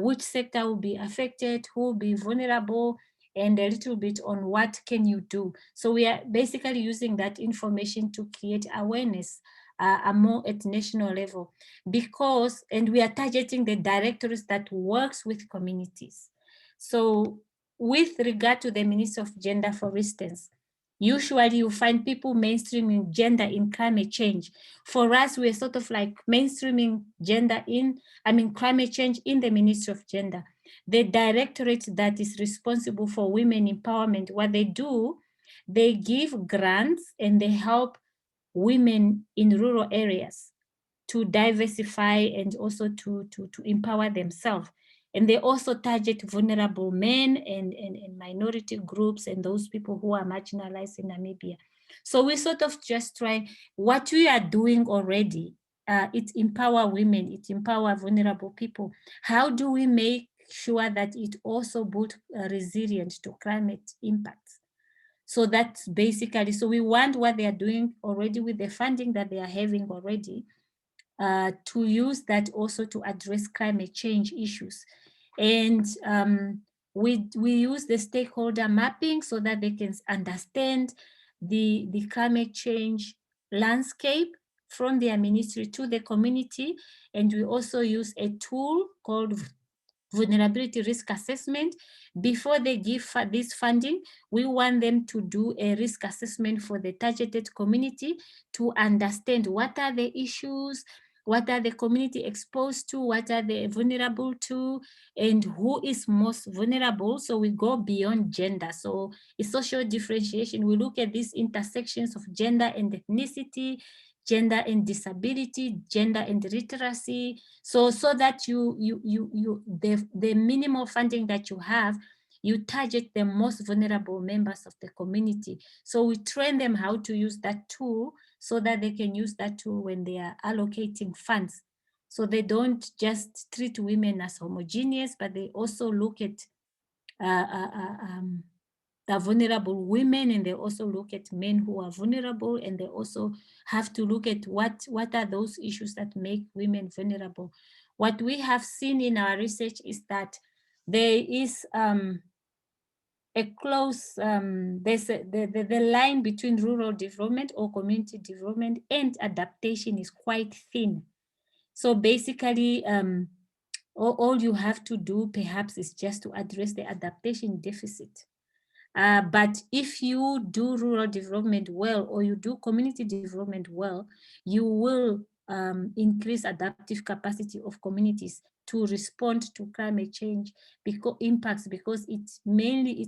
which sector will be affected, who will be vulnerable, and a little bit on what can you do. So we are basically using that information to create awareness more at national level, because, and we are targeting the directorates that works with communities. So with regard to the Ministry of Gender, for instance, usually you find people mainstreaming gender in climate change. For us, we're sort of like mainstreaming gender climate change in the Ministry of Gender. The directorate that is responsible for women empowerment, what they do, they give grants and they help women in rural areas to diversify and also to empower themselves. And they also target vulnerable men and minority groups and those people who are marginalized in Namibia. So we sort of just try what we are doing already. It empower women, it empower vulnerable people. How do we make sure that it also builds resilience to climate impacts? So that's basically, so we want what they are doing already with the funding that they are having already, to use that also to address climate change issues. And we use the stakeholder mapping so that they can understand the climate change landscape from their ministry to the community. And we also use a tool called vulnerability risk assessment. Before they give this funding, we want them to do a risk assessment for the targeted community to understand what are the issues, what are the community exposed to, what are they vulnerable to, and who is most vulnerable. So we go beyond gender. So it's social differentiation. We look at these intersections of gender and ethnicity, gender and disability, gender and literacy. So that the minimal funding that you have, you target the most vulnerable members of the community. So we train them how to use that tool so that they can use that tool when they are allocating funds. So they don't just treat women as homogeneous, but they also look at the vulnerable women, and they also look at men who are vulnerable, and they also have to look at what are those issues that make women vulnerable. What we have seen in our research is that there is a close, there's the line between rural development or community development and adaptation is quite thin. So basically, all you have to do perhaps is just to address the adaptation deficit. But if you do rural development well, or you do community development well, you will increase adaptive capacity of communities to respond to climate change impacts, because it's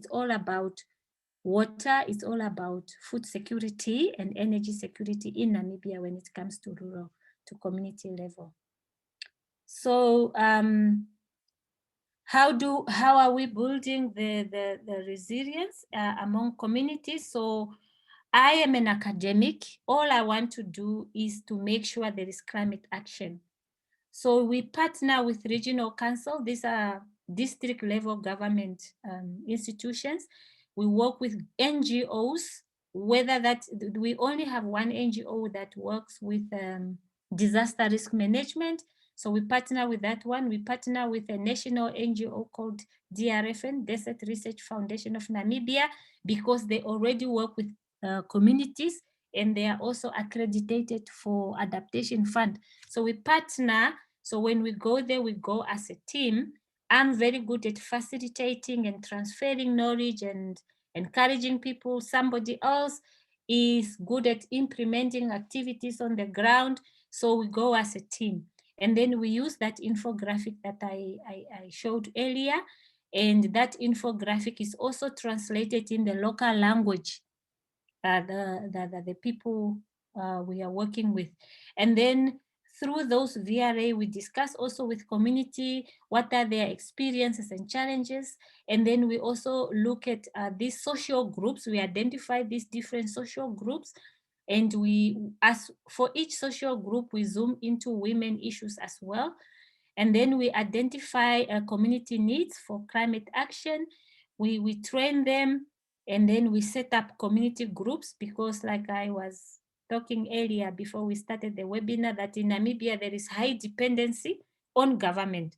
all about water, it's all about food security and energy security in Namibia when it comes to rural to community level. So how are we building the resilience among communities? So I am an academic. All I want to do is to make sure there is climate action. So we partner with regional council. These are district level government institutions. We work with NGOs, whether that we only have one NGO that works with disaster risk management. So we partner with that one. We partner with a national NGO called DRFN, Desert Research Foundation of Namibia, because they already work with communities, and they are also accredited for adaptation fund. So we partner. So when we go there, we go as a team. I'm very good at facilitating and transferring knowledge and encouraging people. Somebody else is good at implementing activities on the ground. So we go as a team. And then we use that infographic that I showed earlier. And that infographic is also translated in the local language, the people we are working with. And then through those VRA, we discuss also with community, what are their experiences and challenges. And then we also look at these social groups. We identify these different social groups. And we, as for each social group, we zoom into women issues as well. And then we identify community needs for climate action. We train them, and then we set up community groups, because like I was talking earlier before we started the webinar, that in Namibia, there is high dependency on government.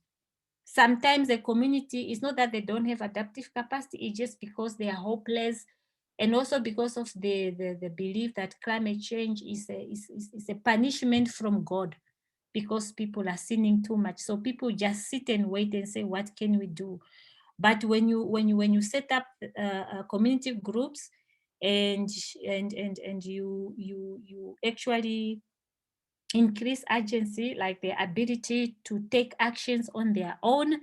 Sometimes the community, is not that they don't have adaptive capacity, it's just because they are hopeless, and also because of the belief that climate change is a punishment from God, because people are sinning too much. So people just sit and wait and say, what can we do? But when you set up community groups, and you actually increase agency, like the ability to take actions on their own,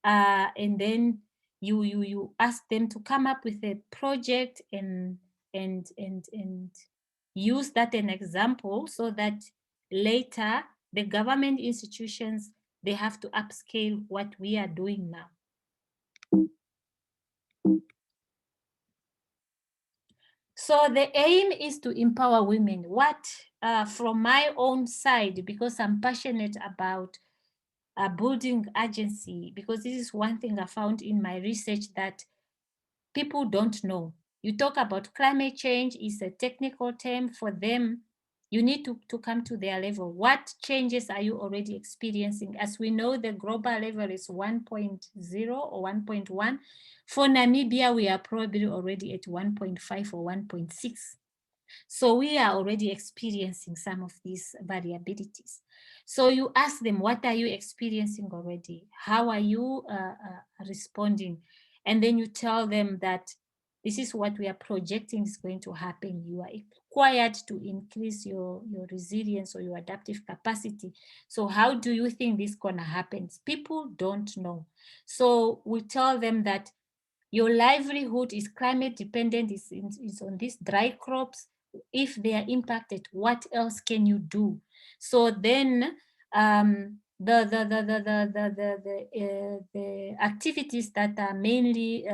and then you ask them to come up with a project and use that an example, so that later the government institutions, they have to upscale what we are doing now. So the aim is to empower women. What, from my own side, because I'm passionate about building agency, because this is one thing I found in my research that people don't know. You talk about climate change, is a technical term for them. You need to come to their level. What changes are you already experiencing? As we know, the global level is 1.0 or 1.1. For Namibia, we are probably already at 1.5 or 1.6. So we are already experiencing some of these variabilities. So you ask them, what are you experiencing already? How are you responding? And then you tell them that this is what we are projecting is going to happen. You are required to increase your resilience or your adaptive capacity. So how do you think this is gonna happen? People don't know. So we tell them that your livelihood is climate dependent, is on these dry crops. If they are impacted, what else can you do? So then the activities that are mainly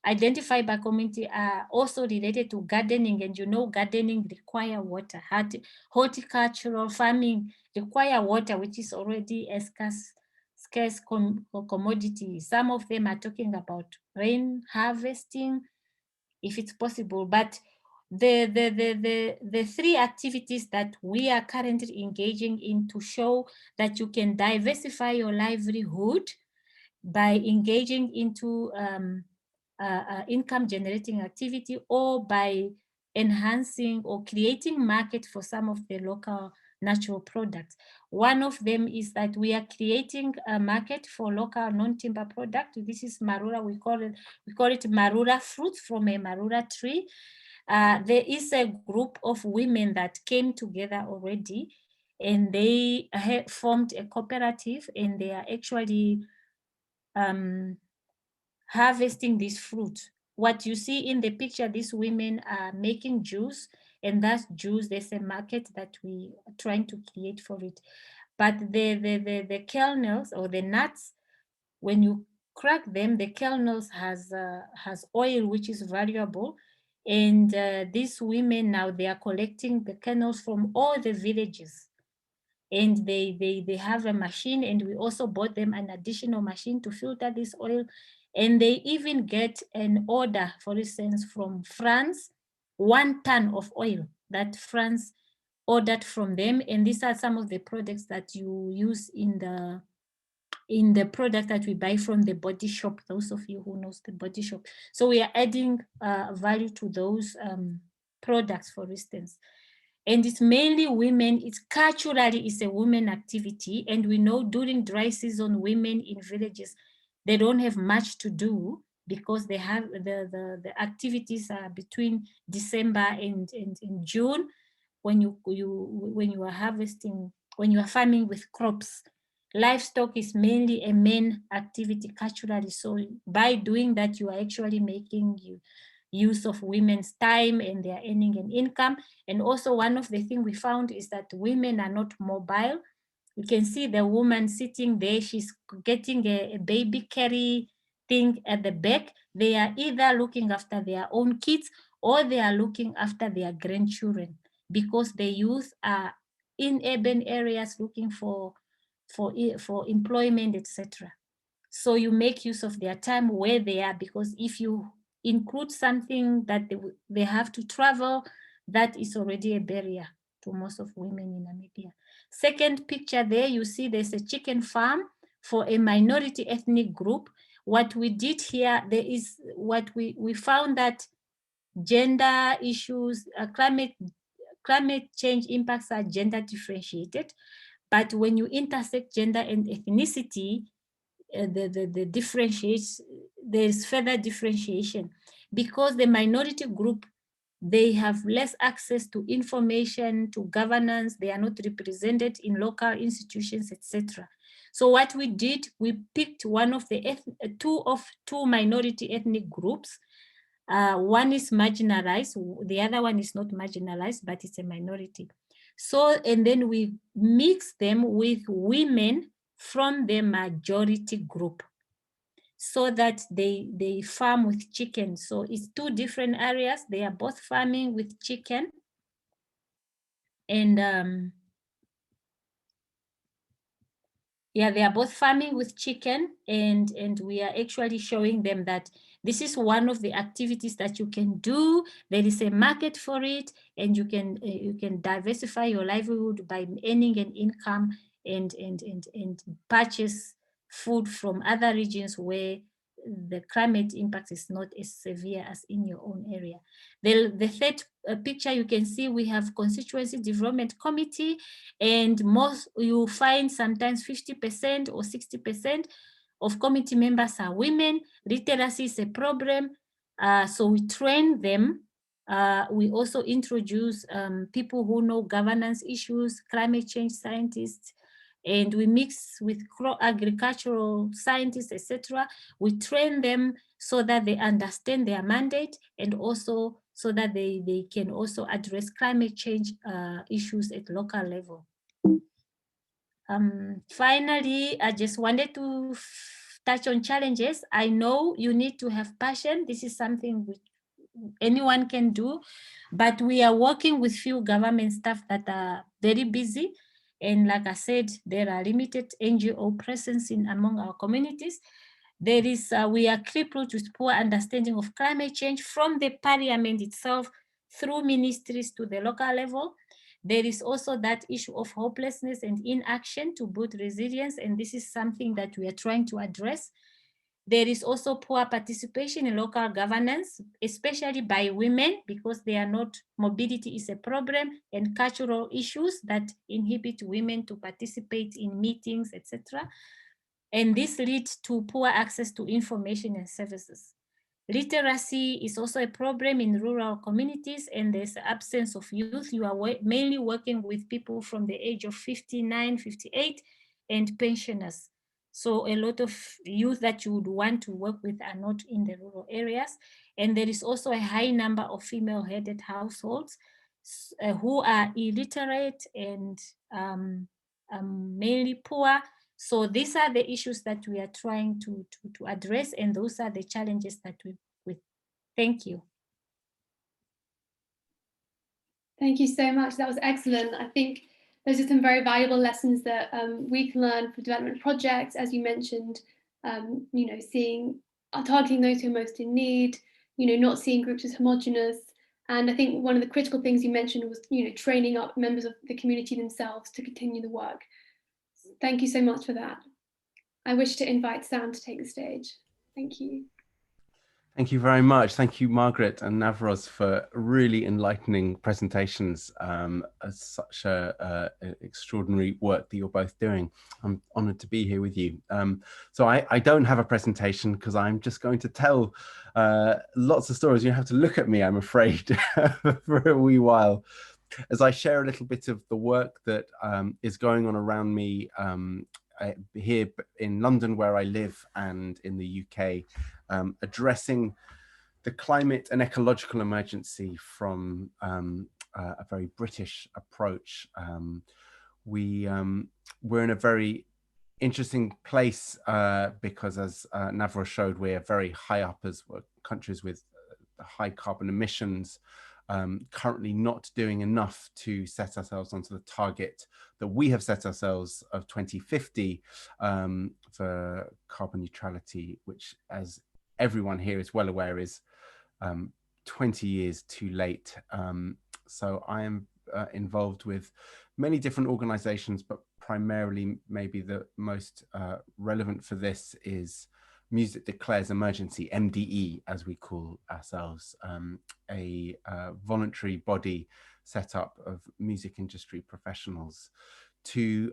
identified by community are also related to gardening, and you know gardening require water. Horticultural farming require water, which is already a scarce commodity. Some of them are talking about rain harvesting, if it's possible, but the three activities that we are currently engaging in to show that you can diversify your livelihood by engaging into income generating activity, or by enhancing or creating market for some of the local natural products. One of them is that we are creating a market for local non-timber product. This is marula. We call it marula fruit from a marula tree. There is a group of women that came together already, and they formed a cooperative, and they are actually harvesting this fruit. What you see in the picture, these women are making juice, and that juice, there's a market that we are trying to create for it. But the kernels or the nuts, when you crack them, the kernels has oil, which is valuable. And these women now, they are collecting the kernels from all the villages. And they have a machine, and we also bought them an additional machine to filter this oil. And they even get an order, for instance, from France, 1 ton of oil that France ordered from them. And these are some of the products that you use in the product that we buy from the body shop, those of you who knows the body shop. So we are adding value to those products, for instance. And it's mainly women. It's culturally, it's a women activity. And we know during dry season, women in villages, they don't have much to do, because they have the activities are between December and June, when you are harvesting, when you are farming with crops. Livestock is mainly a main activity culturally. So by doing that, you are actually making use of women's time, and they are earning an income. And also one of the things we found is that women are not mobile. You can see the woman sitting there, she's getting a baby carry thing at the back. They are either looking after their own kids, or they are looking after their grandchildren, because the youth are in urban areas looking for employment, etc. So you make use of their time where they are, because if you include something that they have to travel, that is already a barrier to most of women in Namibia. Second picture there, you see there's a chicken farm for a minority ethnic group. What we did here, there is what we found that gender issues, climate change impacts are gender differentiated. But when you intersect gender and ethnicity, the differentiates, there's further differentiation, because the minority group, they have less access to information, to governance, they are not represented in local institutions, etc. So what we did, we picked one of the two minority ethnic groups. One is marginalized, the other one is not marginalized, but it's a minority. So, and then we mix them with women from the majority group, so that they farm with chicken. So it's two different areas. They are both farming with chicken. And yeah, they are both farming with chicken, and we are actually showing them that this is one of the activities that you can do. There is a market for it, and you can diversify your livelihood by earning an income and purchase food from other regions where the climate impact is not as severe as in your own area. The third picture, you can see we have constituency development committee, and most you find sometimes 50% or 60% of committee members are women. Literacy is a problem, so we train them. We also introduce people who know governance issues, climate change scientists, and we mix with agricultural scientists, etc. We train them so that they understand their mandate, and also so that they can also address climate change issues at local level. Finally, I just wanted to touch on challenges. I know you need to have passion. This is something which anyone can do, but we are working with few government staff that are very busy. And like I said, there are limited NGO presence among our communities. There is, we are crippled with poor understanding of climate change from the parliament itself through ministries to the local level. There is also that issue of hopelessness and inaction to build resilience, and this is something that we are trying to address. There is also poor participation in local governance, especially by women, because they are not, mobility is a problem, and cultural issues that inhibit women to participate in meetings, etc. And this leads to poor access to information and services. Literacy is also a problem in rural communities, and there's the absence of youth. You are mainly working with people from the age of 59, 58, and pensioners. So a lot of youth that you would want to work with are not in the rural areas. And there is also a high number of female-headed households who are illiterate and mainly poor. So these are the issues that we are trying to address, and those are the challenges that we thank you. Thank you so much. That was excellent. I think those are some very valuable lessons that we can learn for development projects, as you mentioned, you know, targeting those who are most in need, you know, not seeing groups as homogenous. And I think one of the critical things you mentioned was, you know, training up members of the community themselves to continue the work. Thank you so much for that. I wish to invite Sam to take the stage. Thank you. Thank you very much. Thank you, Margaret and Navroz, for really enlightening presentations. Such extraordinary work that you're both doing. I'm honoured to be here with you. So I don't have a presentation because I'm just going to tell lots of stories. You have to look at me, I'm afraid, for a wee while, as I share a little bit of the work that is going on around me here in London, where I live, and in the UK, addressing the climate and ecological emergency from a very British approach. We're in a very interesting place because, as Navroz showed, we're very high up as countries with high carbon emissions, currently not doing enough to set ourselves onto the target that we have set ourselves of 2050 for carbon neutrality, which, as everyone here is well aware, is 20 years too late. So I am involved with many different organizations, but primarily maybe the most relevant for this is Music Declares Emergency, MDE, as we call ourselves, a voluntary body set up of music industry professionals to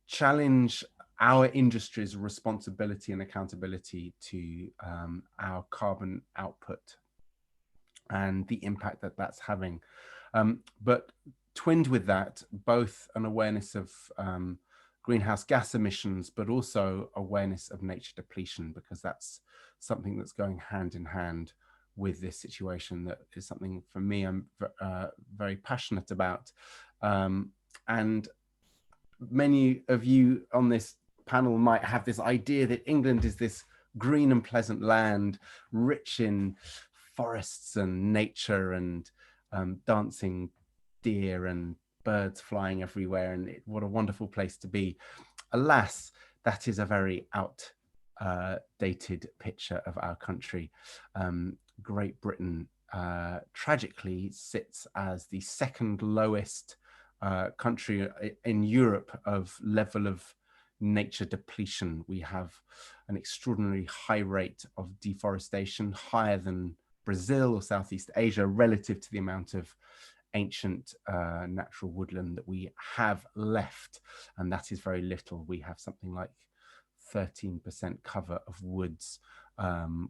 challenge our industry's responsibility and accountability to our carbon output and the impact that that's having. But twinned with that, both an awareness of greenhouse gas emissions, but also awareness of nature depletion, because that's something that's going hand in hand with this situation. That is something for me I'm very passionate about. And many of you on this panel might have this idea that England is this green and pleasant land, rich in forests and nature and dancing deer and birds flying everywhere, and what a wonderful place to be. Alas, that is a very outdated picture of our country. Great Britain tragically sits as the second lowest country in Europe of level of nature depletion. We have an extraordinarily high rate of deforestation, higher than Brazil or Southeast Asia, relative to the amount of ancient natural woodland that we have left, and that is very little. We have something like 13% cover of woods,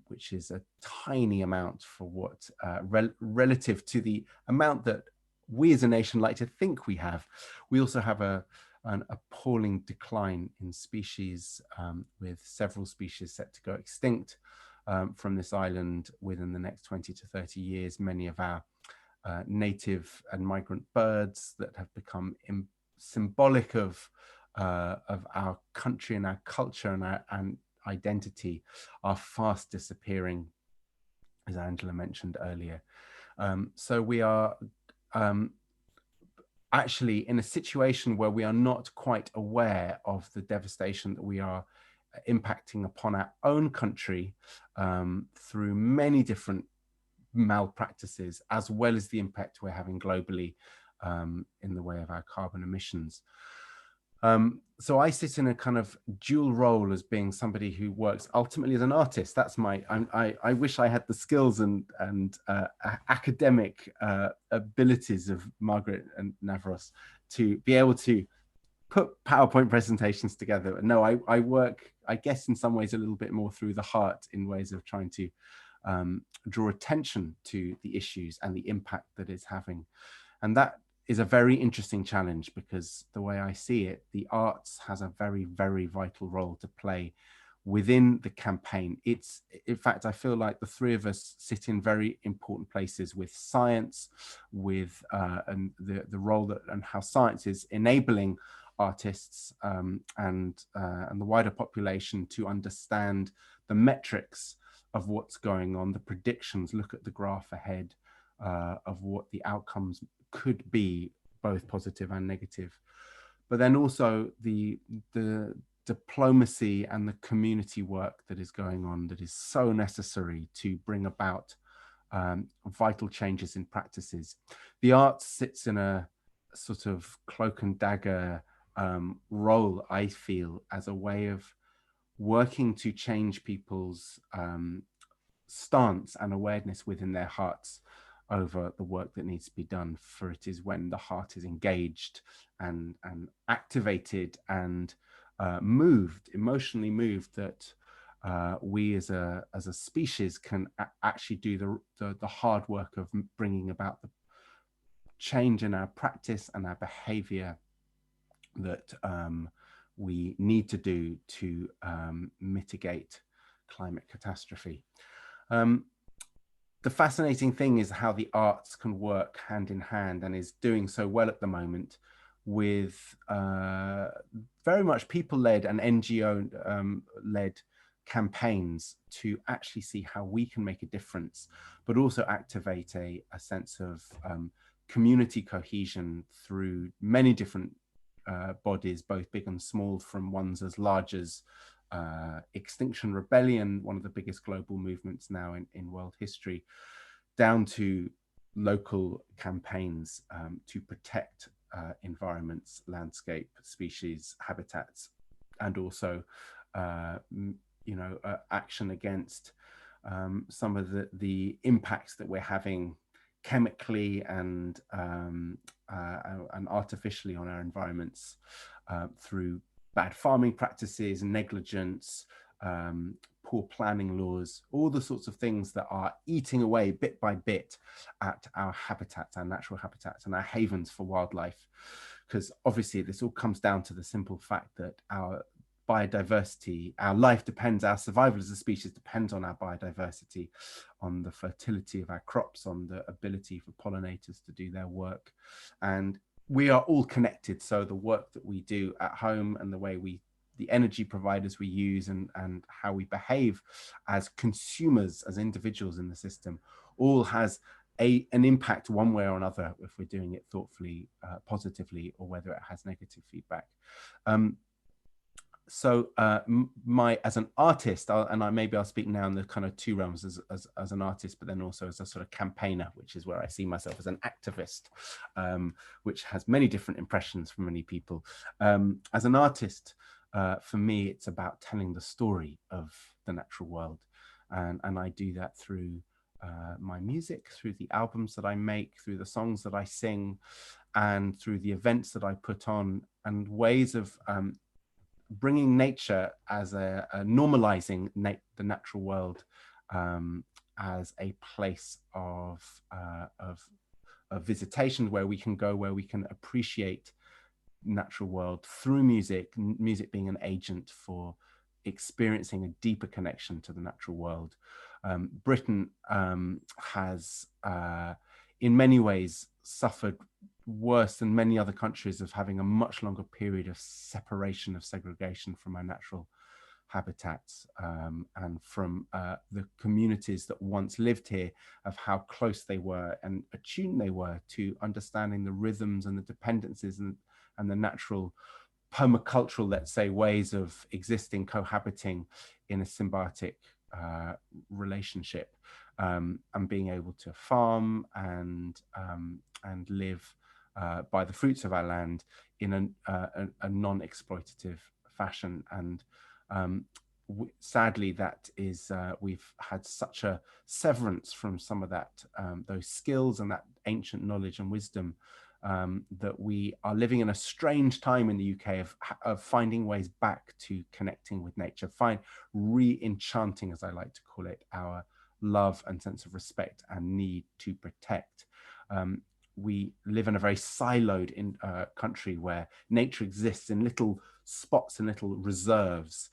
which is a tiny amount for what relative to the amount that we as a nation like to think we have. We also have an appalling decline in species, with several species set to go extinct from this island within the next 20 to 30 years. Many of our native and migrant birds that have become symbolic of our country and our culture and our identity are fast disappearing, as Angela mentioned earlier. So we are actually in a situation where we are not quite aware of the devastation that we are impacting upon our own country through many different malpractices, as well as the impact we're having globally in the way of our carbon emissions. So I sit in a kind of dual role as being somebody who works ultimately as an artist. That's my, I wish I had the skills and academic abilities of Margaret and Navros to be able to put PowerPoint presentations together. No, I work, I guess, in some ways a little bit more through the heart in ways of trying to draw attention to the issues and the impact that it's having. And that is a very interesting challenge, because the way I see it, the arts has a very, very vital role to play within the campaign. It's, in fact, I feel like the three of us sit in very important places with science, with and the role that and how science is enabling artists and the wider population to understand the metrics of what's going on, the predictions, look at the graph ahead of what the outcomes could be, both positive and negative. But then also the diplomacy and the community work that is going on, that is so necessary to bring about vital changes in practices. The arts sits in a sort of cloak and dagger role, I feel, as a way of working to change people's stance and awareness within their hearts over the work that needs to be done. For it is when the heart is engaged and activated and moved, emotionally moved, that we as a species can actually do the hard work of bringing about the change in our practice and our behavior that we need to do to mitigate climate catastrophe. The fascinating thing is how the arts can work hand in hand, and is doing so well at the moment, with very much people-led and NGO-led campaigns to actually see how we can make a difference, but also activate a sense of community cohesion through many different bodies, both big and small, from ones as large as Extinction Rebellion, one of the biggest global movements now in world history, down to local campaigns to protect environments, landscape, species, habitats, and also action against some of the impacts that we're having chemically and artificially on our environments through bad farming practices, negligence, poor planning laws, all the sorts of things that are eating away bit by bit at our habitats, our natural habitats, and our havens for wildlife. Because obviously this all comes down to the simple fact that our biodiversity, our life depends, our survival as a species depends on our biodiversity, on the fertility of our crops, on the ability for pollinators to do their work. And we are all connected. So the work that we do at home and the way the energy providers we use and how we behave as consumers, as individuals in the system, all has an impact one way or another, if we're doing it thoughtfully, positively, or whether it has negative feedback. So as an artist, maybe I'll speak now in the kind of two realms, as an artist, but then also as a sort of campaigner, which is where I see myself as an activist, which has many different impressions from many people. As an artist, for me, it's about telling the story of the natural world. And I do that through my music, through the albums that I make, through the songs that I sing, and through the events that I put on, and ways of bringing nature as normalizing the natural world as a place of visitation, where we can go, where we can appreciate natural world through music being an agent for experiencing a deeper connection to the natural world. Britain has in many ways suffered worse than many other countries of having a much longer period of separation, of segregation from our natural habitats and from the communities that once lived here, of how close they were and attuned they were to understanding the rhythms and the dependencies and the natural permacultural, let's say, ways of existing, cohabiting in a symbiotic relationship, and being able to farm and live by the fruits of our land in a non-exploitative fashion. And sadly, that is we've had such a severance from some of that those skills and that ancient knowledge and wisdom, that we are living in a strange time in the UK of finding ways back to connecting with nature, re-enchanting, as I like to call it, our love and sense of respect and need to protect. We live in a very siloed country where nature exists in little spots and little reserves,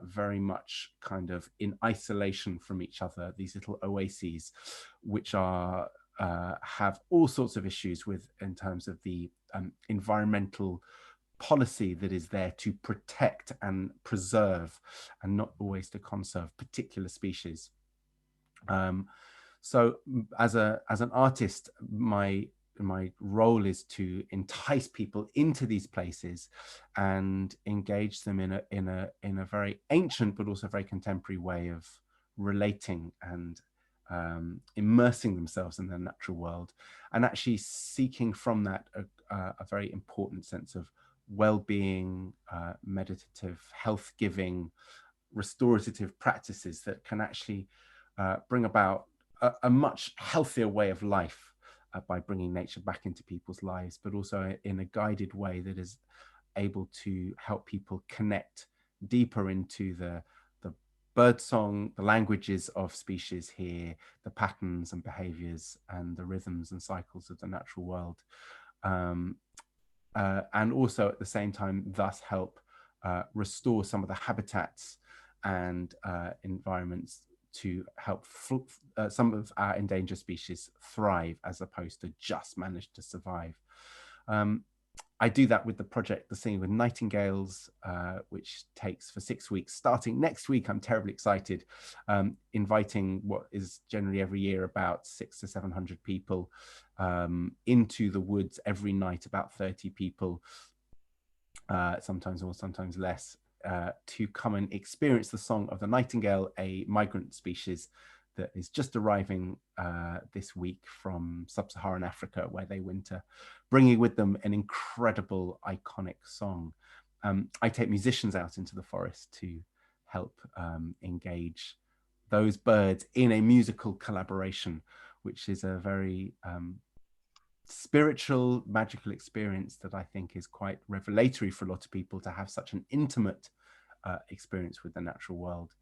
very much kind of in isolation from each other, these little oases, which are have all sorts of issues with in terms of the environmental policy that is there to protect and preserve and not always to conserve particular species. So as an artist, my role is to entice people into these places and engage them in a very ancient but also very contemporary way of relating and immersing themselves in the natural world, and actually seeking from that a very important sense of well-being, meditative, health-giving, restorative practices that can actually bring about a much healthier way of life by bringing nature back into people's lives, but also in a guided way that is able to help people connect deeper into the birdsong, the languages of species here, the patterns and behaviors and the rhythms and cycles of the natural world. And also at the same time, thus help restore some of the habitats and environments to help some of our endangered species thrive as opposed to just manage to survive. I do that with the project, The Singing with Nightingales, which takes for 6 weeks. Starting next week, I'm terribly excited, inviting what is generally every year about 600 to 700 people into the woods every night, about 30 people, sometimes more, sometimes less, to come and experience the song of the nightingale, a migrant species that is just arriving this week from sub-Saharan Africa, where they winter, bringing with them an incredible, iconic song. I take musicians out into the forest to help engage those birds in a musical collaboration, which is a very spiritual, magical experience that I think is quite revelatory for a lot of people to have such an intimate experience with the natural world.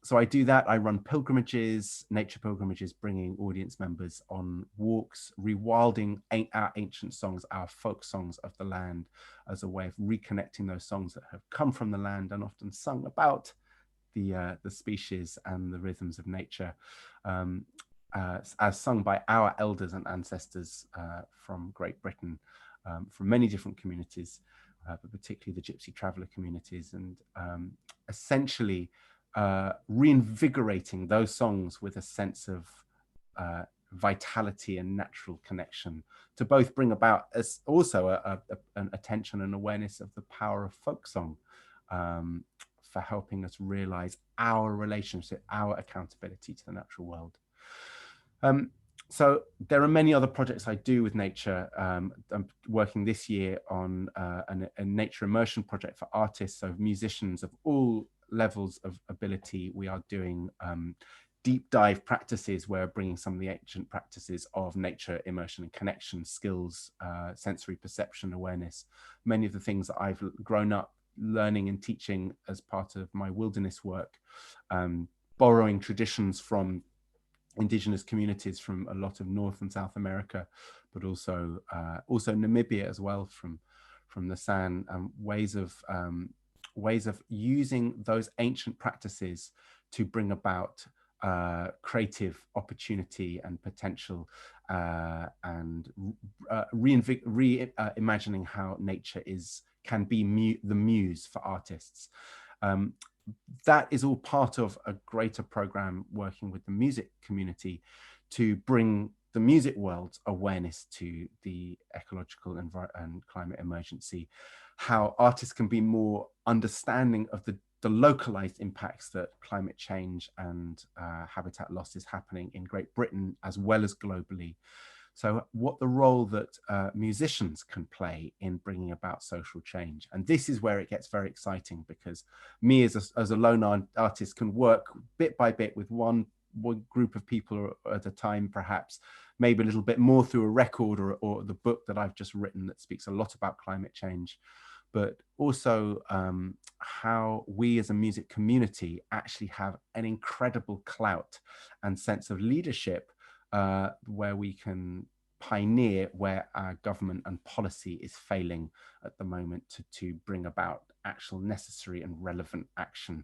So I do that. I run pilgrimages, nature pilgrimages, bringing audience members on walks, rewilding our ancient songs, our folk songs of the land, as a way of reconnecting those songs that have come from the land and often sung about the species and the rhythms of nature, as sung by our elders and ancestors from Great Britain, from many different communities, but particularly the Gypsy traveller communities, and essentially reinvigorating those songs with a sense of vitality and natural connection, to both bring about also an attention and awareness of the power of folk song, for helping us realize our relationship, our accountability to the natural world. So there are many other projects I do with nature. I'm working this year on a nature immersion project for artists, so musicians of all levels of ability. We are doing deep dive practices where we're bringing some of the ancient practices of nature immersion and connection skills, sensory perception, awareness, many of the things that I've grown up learning and teaching as part of my wilderness work, borrowing traditions from indigenous communities from a lot of North and South America, but also Namibia as well, from the San, ways of using those ancient practices to bring about creative opportunity and potential, and reimagining how nature can be the muse for artists. That is all part of a greater program working with the music community to bring the music world's awareness to the ecological and climate emergency, how artists can be more understanding of the the localized impacts that climate change and habitat loss is happening in Great Britain as well as globally. So what the role that musicians can play in bringing about social change. And this is where it gets very exciting, because me as a lone artist can work bit by bit with one group of people at a time, perhaps, maybe a little bit more through a record or the book that I've just written that speaks a lot about climate change, but also how we as a music community actually have an incredible clout and sense of leadership where we can pioneer where our government and policy is failing at the moment to bring about actual necessary and relevant action.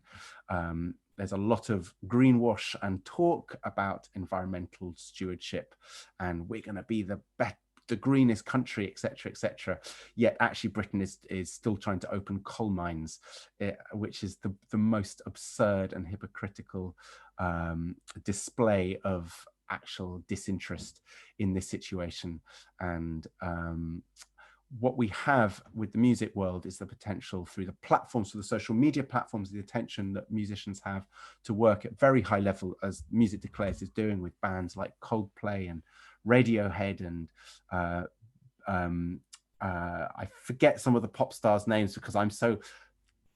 There's a lot of greenwash and talk about environmental stewardship, and we're going to be the greenest country, etc., etc. Yet actually Britain is still trying to open coal mines, which is the most absurd and hypocritical display of actual disinterest in this situation. And what we have with the music world is the potential through the platforms, through the social media platforms, the attention that musicians have to work at very high level, as Music Declares is doing with bands like Coldplay and Radiohead and I forget some of the pop stars' names because I'm so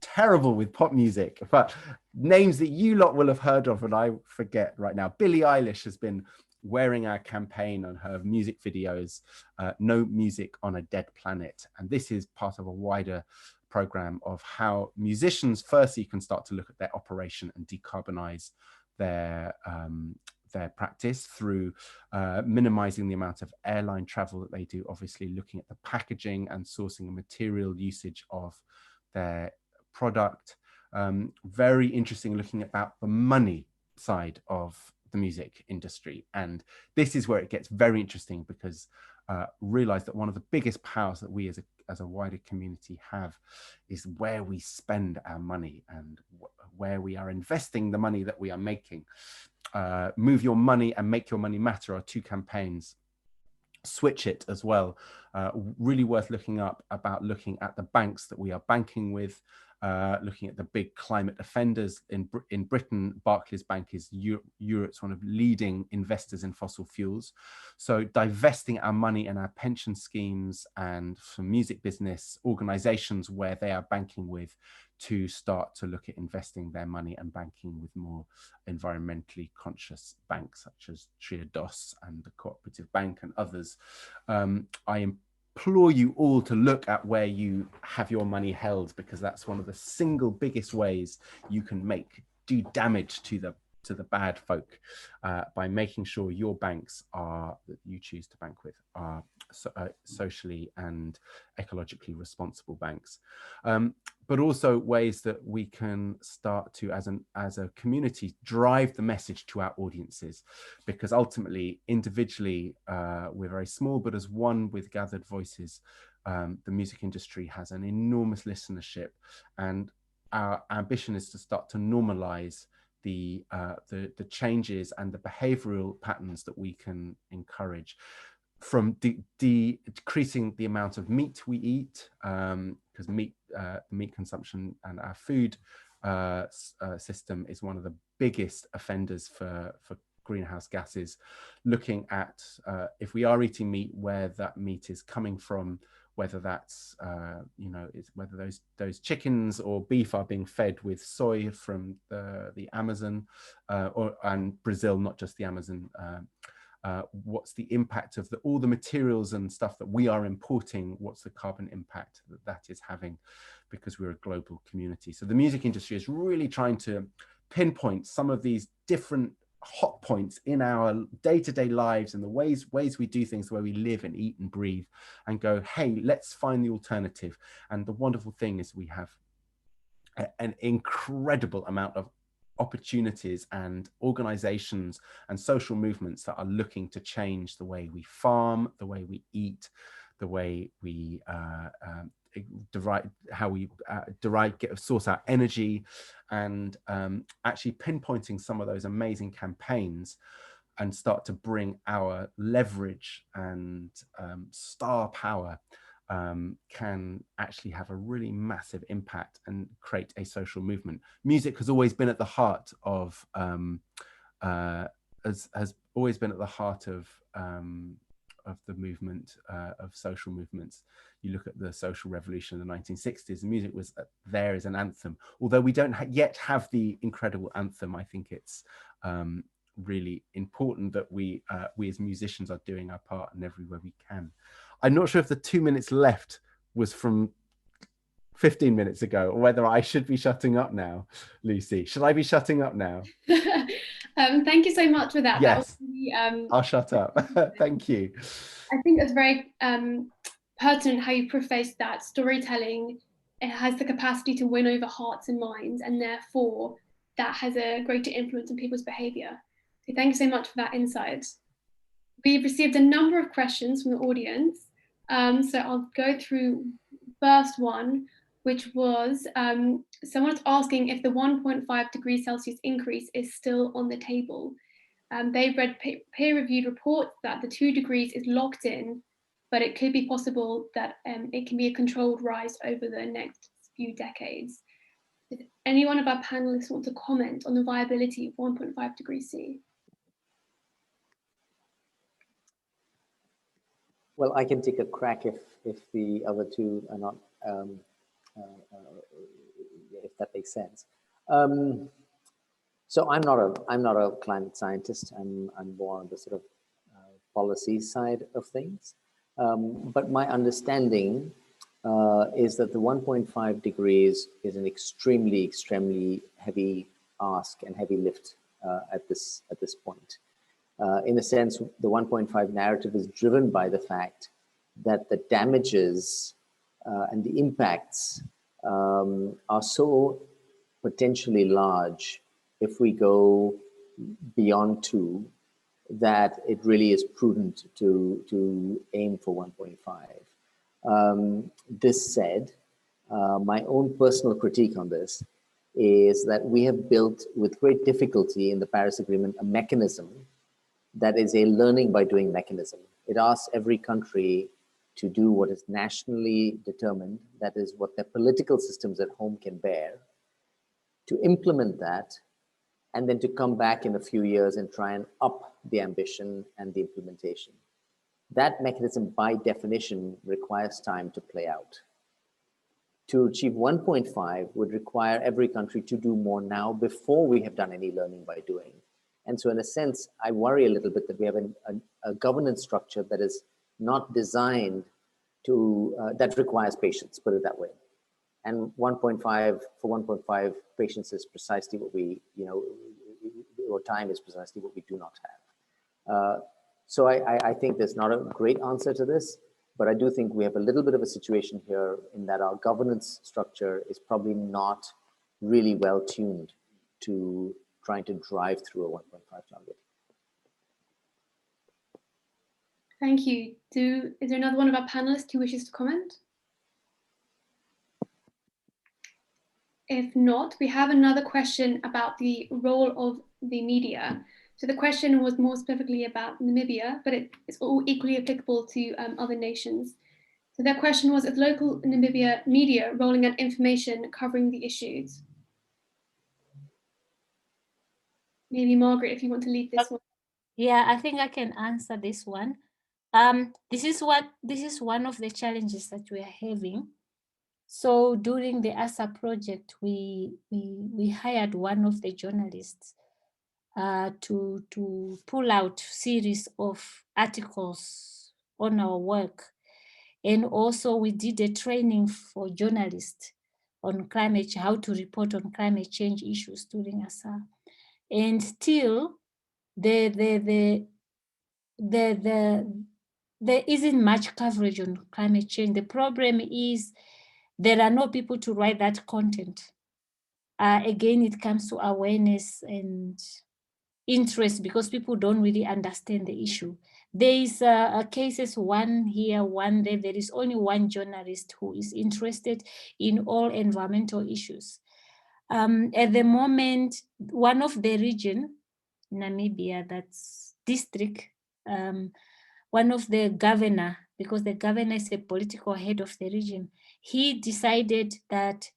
terrible with pop music, but names that you lot will have heard of and I forget right now. Billie Eilish has been wearing our campaign on her music videos, No Music on a Dead Planet. And this is part of a wider program of how musicians firstly can start to look at their operation and decarbonize their practice through minimizing the amount of airline travel that they do, obviously looking at the packaging and sourcing and material usage of their product. Very interesting looking about the money side of the music industry. And this is where it gets very interesting, because realize that one of the biggest powers that we as a wider community have is where we spend our money and where we are investing the money that we are making. Move Your Money and Make Your Money Matter are two campaigns. Switch It as well, really worth looking up, about looking at the banks that we are banking with, looking at the big climate offenders in Britain. Barclays Bank is Europe's one of leading investors in fossil fuels. So divesting our money and our pension schemes, and for music business organizations where they are banking with, to start to look at investing their money and banking with more environmentally conscious banks such as Triodos and the Cooperative Bank and others. I implore you all to look at where you have your money held, because that's one of the single biggest ways you can do damage to the bad folk, by making sure your banks that you choose to bank with are socially and ecologically responsible banks. But also ways that we can start to, as a community, drive the message to our audiences, because ultimately, individually, we're very small, but as one with gathered voices, the music industry has an enormous listenership, and our ambition is to start to normalize the changes and the behavioral patterns that we can encourage, from decreasing the amount of meat we eat, because meat consumption and our food system is one of the biggest offenders for greenhouse gases. Looking at if we are eating meat, where that meat is coming from, whether that's whether those chickens or beef are being fed with soy from the Amazon and Brazil, not just the Amazon. What's the impact of all the materials and stuff that we are importing? What's the carbon impact that is having, because we're a global community? So the music industry is really trying to pinpoint some of these different hot points in our day-to-day lives and the ways we do things, the way we live and eat and breathe, and go, hey, let's find the alternative. And the wonderful thing is we have an incredible amount of opportunities and organizations and social movements that are looking to change the way we farm, the way we eat, the way we source our energy, and actually pinpointing some of those amazing campaigns and start to bring our leverage and star power can actually have a really massive impact and create a social movement. Music has always been at the heart of has always been at the heart of the movement, of social movements. You look at the social revolution in the 1960s, the music was there as an anthem. Although we don't yet have the incredible anthem, I think it's really important that we as musicians are doing our part in everywhere we can. I'm not sure if the 2 minutes left was from 15 minutes ago, or whether I should be shutting up now. Lucy, should I be shutting up now? Thank you so much for that. Yes, that was really, I'll shut up. Thank you. I think it's very pertinent how you prefaced that storytelling. It has the capacity to win over hearts and minds, and therefore that has a greater influence on people's behavior. So thank you so much for that insight. We've received a number of questions from the audience. So I'll go through first one, which was someone's asking if the 1.5 degrees Celsius increase is still on the table. They've read peer-reviewed reports that the 2 degrees is locked in, but it could be possible that it can be a controlled rise over the next few decades. Does any one of our panelists want to comment on the viability of 1.5 degrees C? Well, I can take a crack if the other two are not, if that makes sense. So I'm not a climate scientist. I'm more on the sort of policy side of things. But my understanding is that the 1.5 degrees is an extremely heavy ask and heavy lift at this point. In a sense, the 1.5 narrative is driven by the fact that the damages and the impacts are so potentially large if we go beyond 2, that it really is prudent to aim for 1.5. This said, my own personal critique on this is that we have built with great difficulty in the Paris Agreement a mechanism that is a learning by doing mechanism. It asks every country to do what is nationally determined, that is what their political systems at home can bear, to implement that, and then to come back in a few years and try and up the ambition and the implementation. That mechanism, by definition, requires time to play out. To achieve 1.5 would require every country to do more now before we have done any learning by doing. And so in a sense, I worry a little bit that we have a governance structure that is not designed to, that requires patience, put it that way. And 1.5, patience is precisely what we, or time is precisely what we do not have. So I think there's not a great answer to this, but I do think we have a little bit of a situation here in that our governance structure is probably not really well tuned to trying to drive through a 1.5 target. Thank you. Is there another one of our panelists who wishes to comment? If not, we have another question about the role of the media. So the question was more specifically about Namibia, but it's all equally applicable to other nations. So their question was, is local Namibia media rolling out information covering the issues? Maybe Margaret, if you want to lead this one. Yeah, I think I can answer this one. This is one of the challenges that we are having. So during the ASA project, we hired one of the journalists to pull out series of articles on our work. And also we did a training for journalists on climate, how to report on climate change issues during ASA. And still, there isn't much coverage on climate change. The problem is there are no people to write that content. Again, it comes to awareness and interest because people don't really understand the issue. There is cases, one here, one there. There is only one journalist who is interested in all environmental issues. At the moment, one of the region, Namibia, that's district, one of the governor, because the governor is the political head of the region, he decided that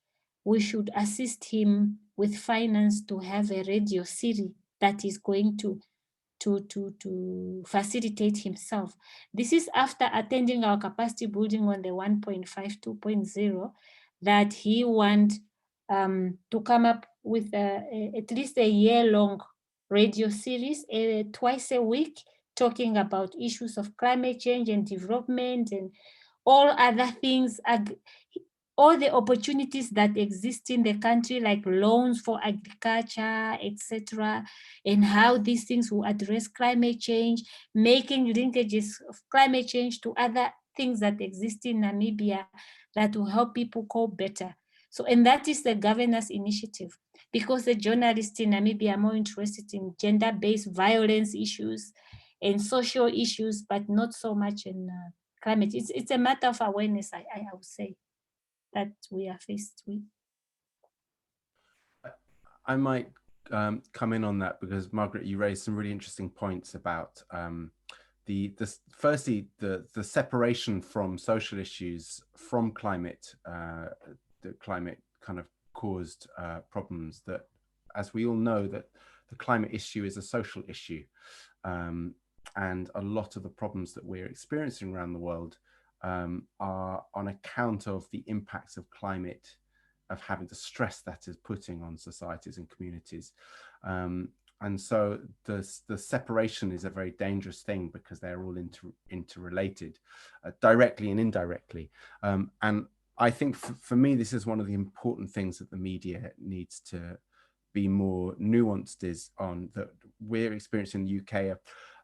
we should assist him with finance to have a radio series that is going to facilitate himself. This is after attending our capacity building on the 1.5 2.0 that he want to come up with at least a year-long radio series twice a week, talking about issues of climate change and development and all other things, all the opportunities that exist in the country, like loans for agriculture, etc., and how these things will address climate change, making linkages of climate change to other things that exist in Namibia that will help people cope better. So, and that is the governance initiative, because the journalists in Namibia are more interested in gender-based violence issues and social issues, but not so much in climate. It's a matter of awareness, I would say, that we are faced with. I might come in on that because, Margaret, you raised some really interesting points about firstly the separation from social issues from climate, the climate kind of caused problems that, as we all know, that the climate issue is a social issue, and a lot of the problems that we're experiencing around the world are on account of the impacts of climate, of having the stress that is putting on societies and communities. And so the separation is a very dangerous thing because they're all interrelated, directly and indirectly. And I think for me, this is one of the important things that the media needs to be more nuanced is on, that we're experiencing in the UK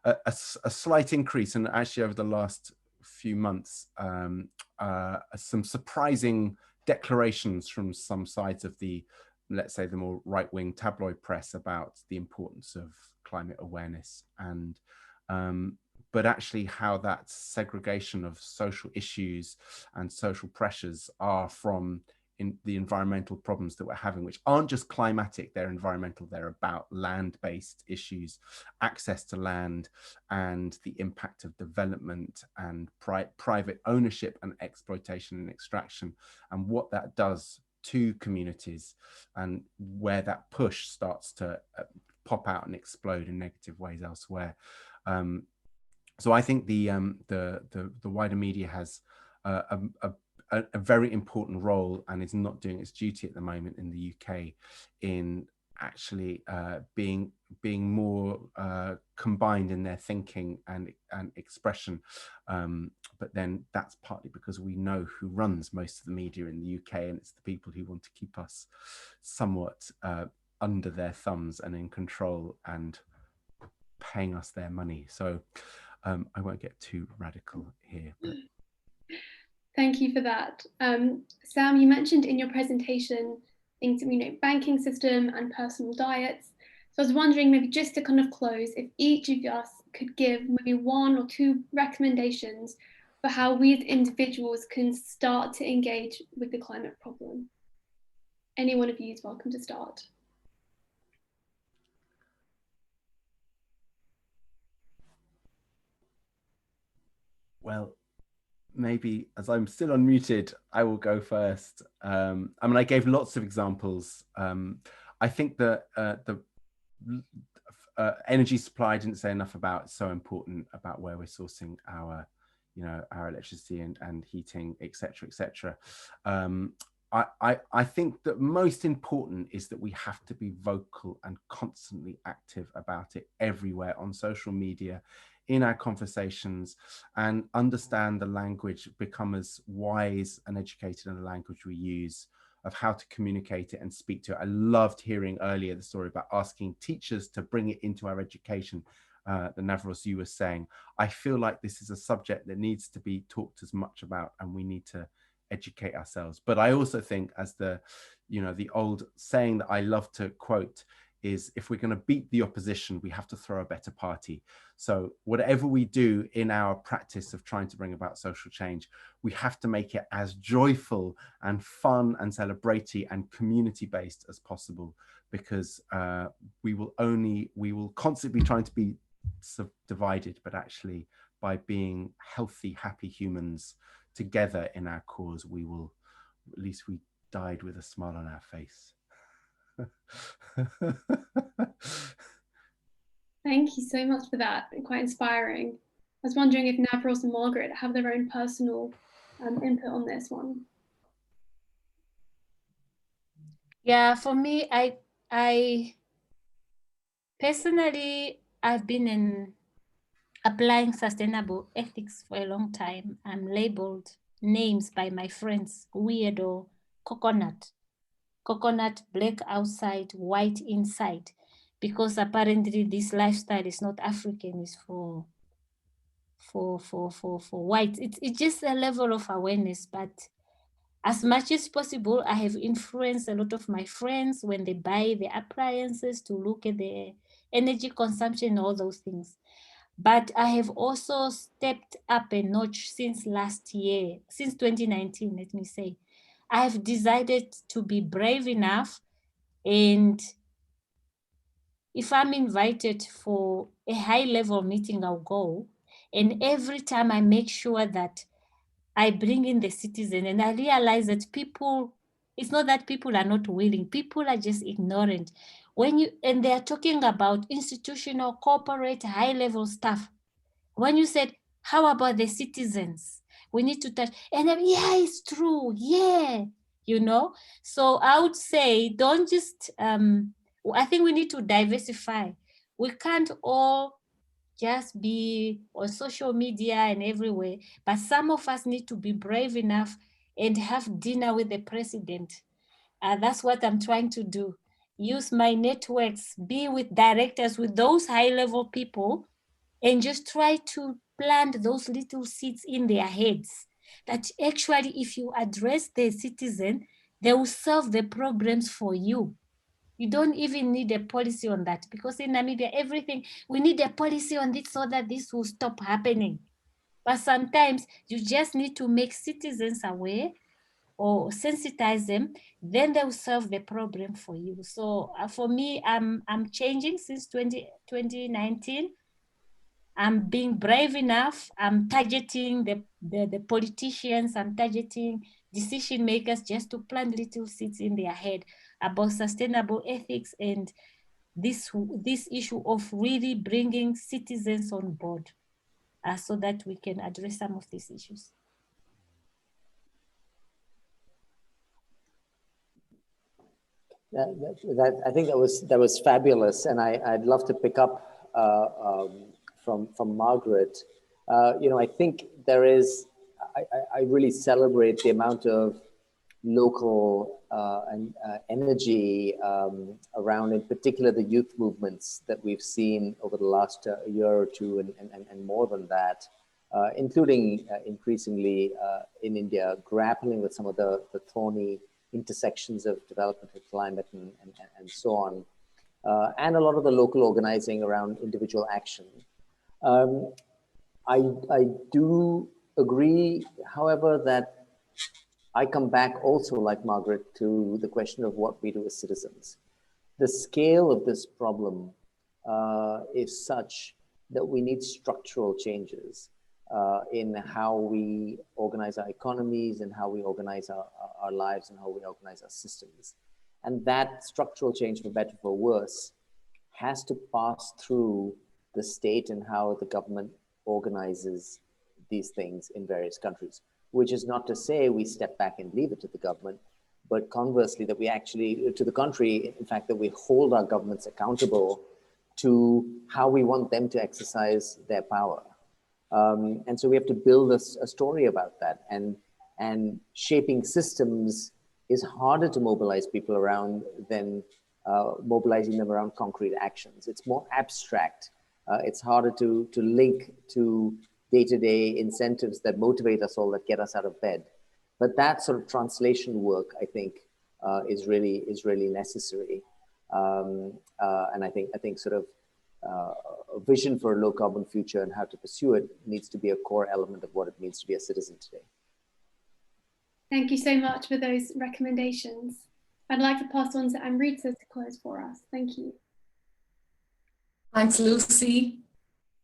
a slight increase, and actually over the last few months, some surprising declarations from some sides of the, let's say, the more right-wing tabloid press about the importance of climate awareness, and but actually how that segregation of social issues and social pressures are from the environmental problems that we're having, which aren't just climatic, they're environmental, they're about land-based issues, access to land, and the impact of development and private ownership and exploitation and extraction, and what that does to communities, and where that push starts to pop out and explode in negative ways elsewhere. So I think the wider media has a very important role, and is not doing its duty at the moment in the UK in actually being more combined in their thinking and expression. But then that's partly because we know who runs most of the media in the UK, and it's the people who want to keep us somewhat under their thumbs and in control and paying us their money. So I won't get too radical here. But... Thank you for that. Sam, you mentioned in your presentation things, banking system and personal diets. So I was wondering, maybe just to kind of close, if each of us could give maybe 1 or 2 recommendations for how we as individuals can start to engage with the climate problem. Any one of you is welcome to start. Well, maybe as I'm still unmuted, I will go first. I mean, I gave lots of examples. I think that the energy supply I didn't say enough about. It's so important about where we're sourcing our, our electricity and heating, etc., etc. I think that most important is that we have to be vocal and constantly active about it everywhere, on social media, in our conversations, and understand the language, become as wise and educated in the language we use, of how to communicate it and speak to it. I loved hearing earlier the story about asking teachers to bring it into our education. The Navros you were saying, I feel like this is a subject that needs to be talked as much about, and we need to educate ourselves. But I also think, as the old saying that I love to quote is, if we're going to beat the opposition, we have to throw a better party. So whatever we do in our practice of trying to bring about social change, we have to make it as joyful and fun and celebratory and community-based as possible, because we will constantly be trying to be divided, but actually by being healthy, happy humans together in our cause, we will, at least we died with a smile on our face. Thank you so much for that. Quite inspiring. I was wondering if Navros and Margaret have their own personal input on this one. Yeah, for me, I personally, I've been applying sustainable ethics for a long time. I'm labeled names by my friends: weirdo, coconut, black outside, white inside, because apparently this lifestyle is not African, it's for white. It's just a level of awareness, but as much as possible, I have influenced a lot of my friends when they buy the appliances to look at the energy consumption, all those things. But I have also stepped up a notch since last year, since 2019, let me say. I have decided to be brave enough, and if I'm invited for a high level meeting, I'll go. And every time I make sure that I bring in the citizen, and I realize that people, it's not that people are not willing, people are just ignorant. And they are talking about institutional, corporate, high level stuff. When you said, how about the citizens? We need to touch, and then, yeah, it's true, yeah, you know? So I would say, don't just, I think we need to diversify. We can't all just be on social media and everywhere, but some of us need to be brave enough and have dinner with the president. That's what I'm trying to do. Use my networks, be with directors, with those high-level people, and just try to plant those little seeds in their heads that actually, if you address the citizen, they will solve the problems for you. You don't even need a policy on that, because in Namibia, everything, we need a policy on this so that this will stop happening. But sometimes you just need to make citizens aware or sensitize them, then they will solve the problem for you. So for me, I'm changing since 2019. I'm being brave enough. I'm targeting the politicians. I'm targeting decision makers just to plant little seeds in their head about sustainable ethics and this issue of really bringing citizens on board so that we can address some of these issues. I think that was fabulous, and I'd love to pick up from Margaret. I think there is. I really celebrate the amount of local and energy around, in particular, the youth movements that we've seen over the last year or two, and more than that, including increasingly in India, grappling with some of the thorny intersections of development and climate and so on, and a lot of the local organizing around individual action. I do agree, however, that I come back also, like Margaret, to the question of what we do as citizens. The scale of this problem is such that we need structural changes in how we organize our economies and how we organize our lives and how we organize our systems. And that structural change, for better or for worse, has to pass through the state and how the government organizes these things in various countries, which is not to say we step back and leave it to the government, but conversely, that we actually, to the contrary, in fact, that we hold our governments accountable to how we want them to exercise their power. And so we have to build a story about that. And shaping systems is harder to mobilize people around than mobilizing them around concrete actions. It's more abstract. It's harder to link to day-to-day incentives that motivate us all, that get us out of bed. But that sort of translation work, I think, is really necessary. And I think sort of a vision for a low carbon future and how to pursue it needs to be a core element of what it means to be a citizen today. Thank you so much for those recommendations. I'd like to pass on to Amrita to close for us. Thanks, Lucy.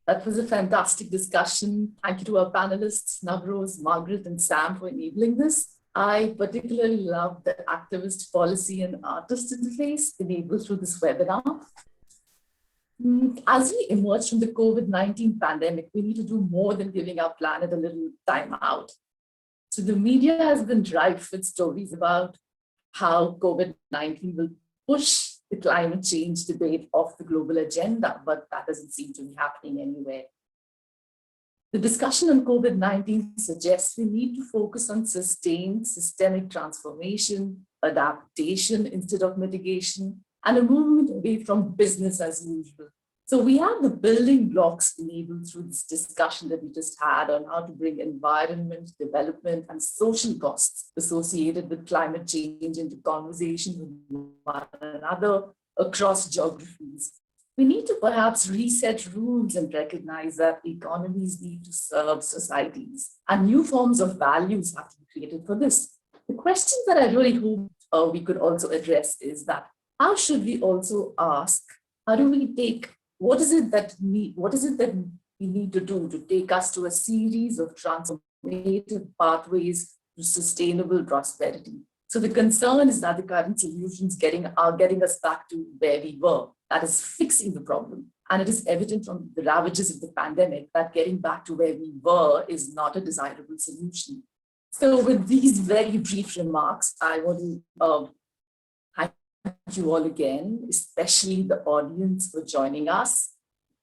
That was a fantastic discussion. Thank you to our panelists, Navroz, Margaret, and Sam for enabling this. I particularly love the activist, policy, and artist interface enabled through this webinar. As we emerge from the COVID-19 pandemic, we need to do more than giving our planet a little time out. So the media has been rife with stories about how COVID-19 will push the climate change debate off the global agenda, but that doesn't seem to be happening anywhere. The discussion on COVID-19 suggests we need to focus on sustained systemic transformation, adaptation instead of mitigation, and a movement away from business as usual. So we have the building blocks enabled through this discussion that we just had on how to bring environment, development, and social costs associated with climate change into conversation with one another across geographies. We need to perhaps reset rules and recognize that economies need to serve societies, and new forms of values have to be created for this. The question that I really hope we could also address is that how should we also ask, how do we take, what is it that we need to do to take us to a series of transformative pathways to sustainable prosperity? So the concern is that the current solutions are getting us back to where we were, that is fixing the problem. And it is evident from the ravages of the pandemic that getting back to where we were is not a desirable solution. So with these very brief remarks, I want to thank you all again, especially the audience for joining us.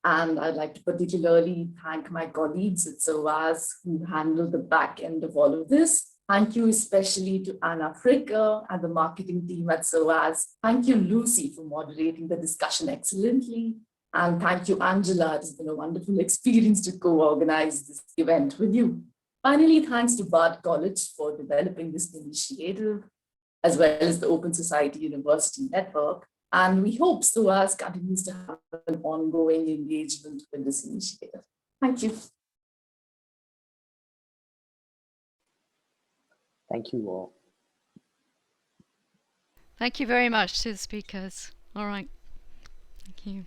And I'd like to particularly thank my colleagues at SOAS who handled the back end of all of this. Thank you especially to Anna Fricker and the marketing team at SOAS. Thank you, Lucy, for moderating the discussion excellently. And thank you, Angela. It has been a wonderful experience to co-organize this event with you. Finally, thanks to Bard College for developing this initiative, as well as the Open Society University Network. And we hope SOAS continues to have an ongoing engagement with this initiative. Thank you. Thank you all. Thank you very much to the speakers. All right. Thank you.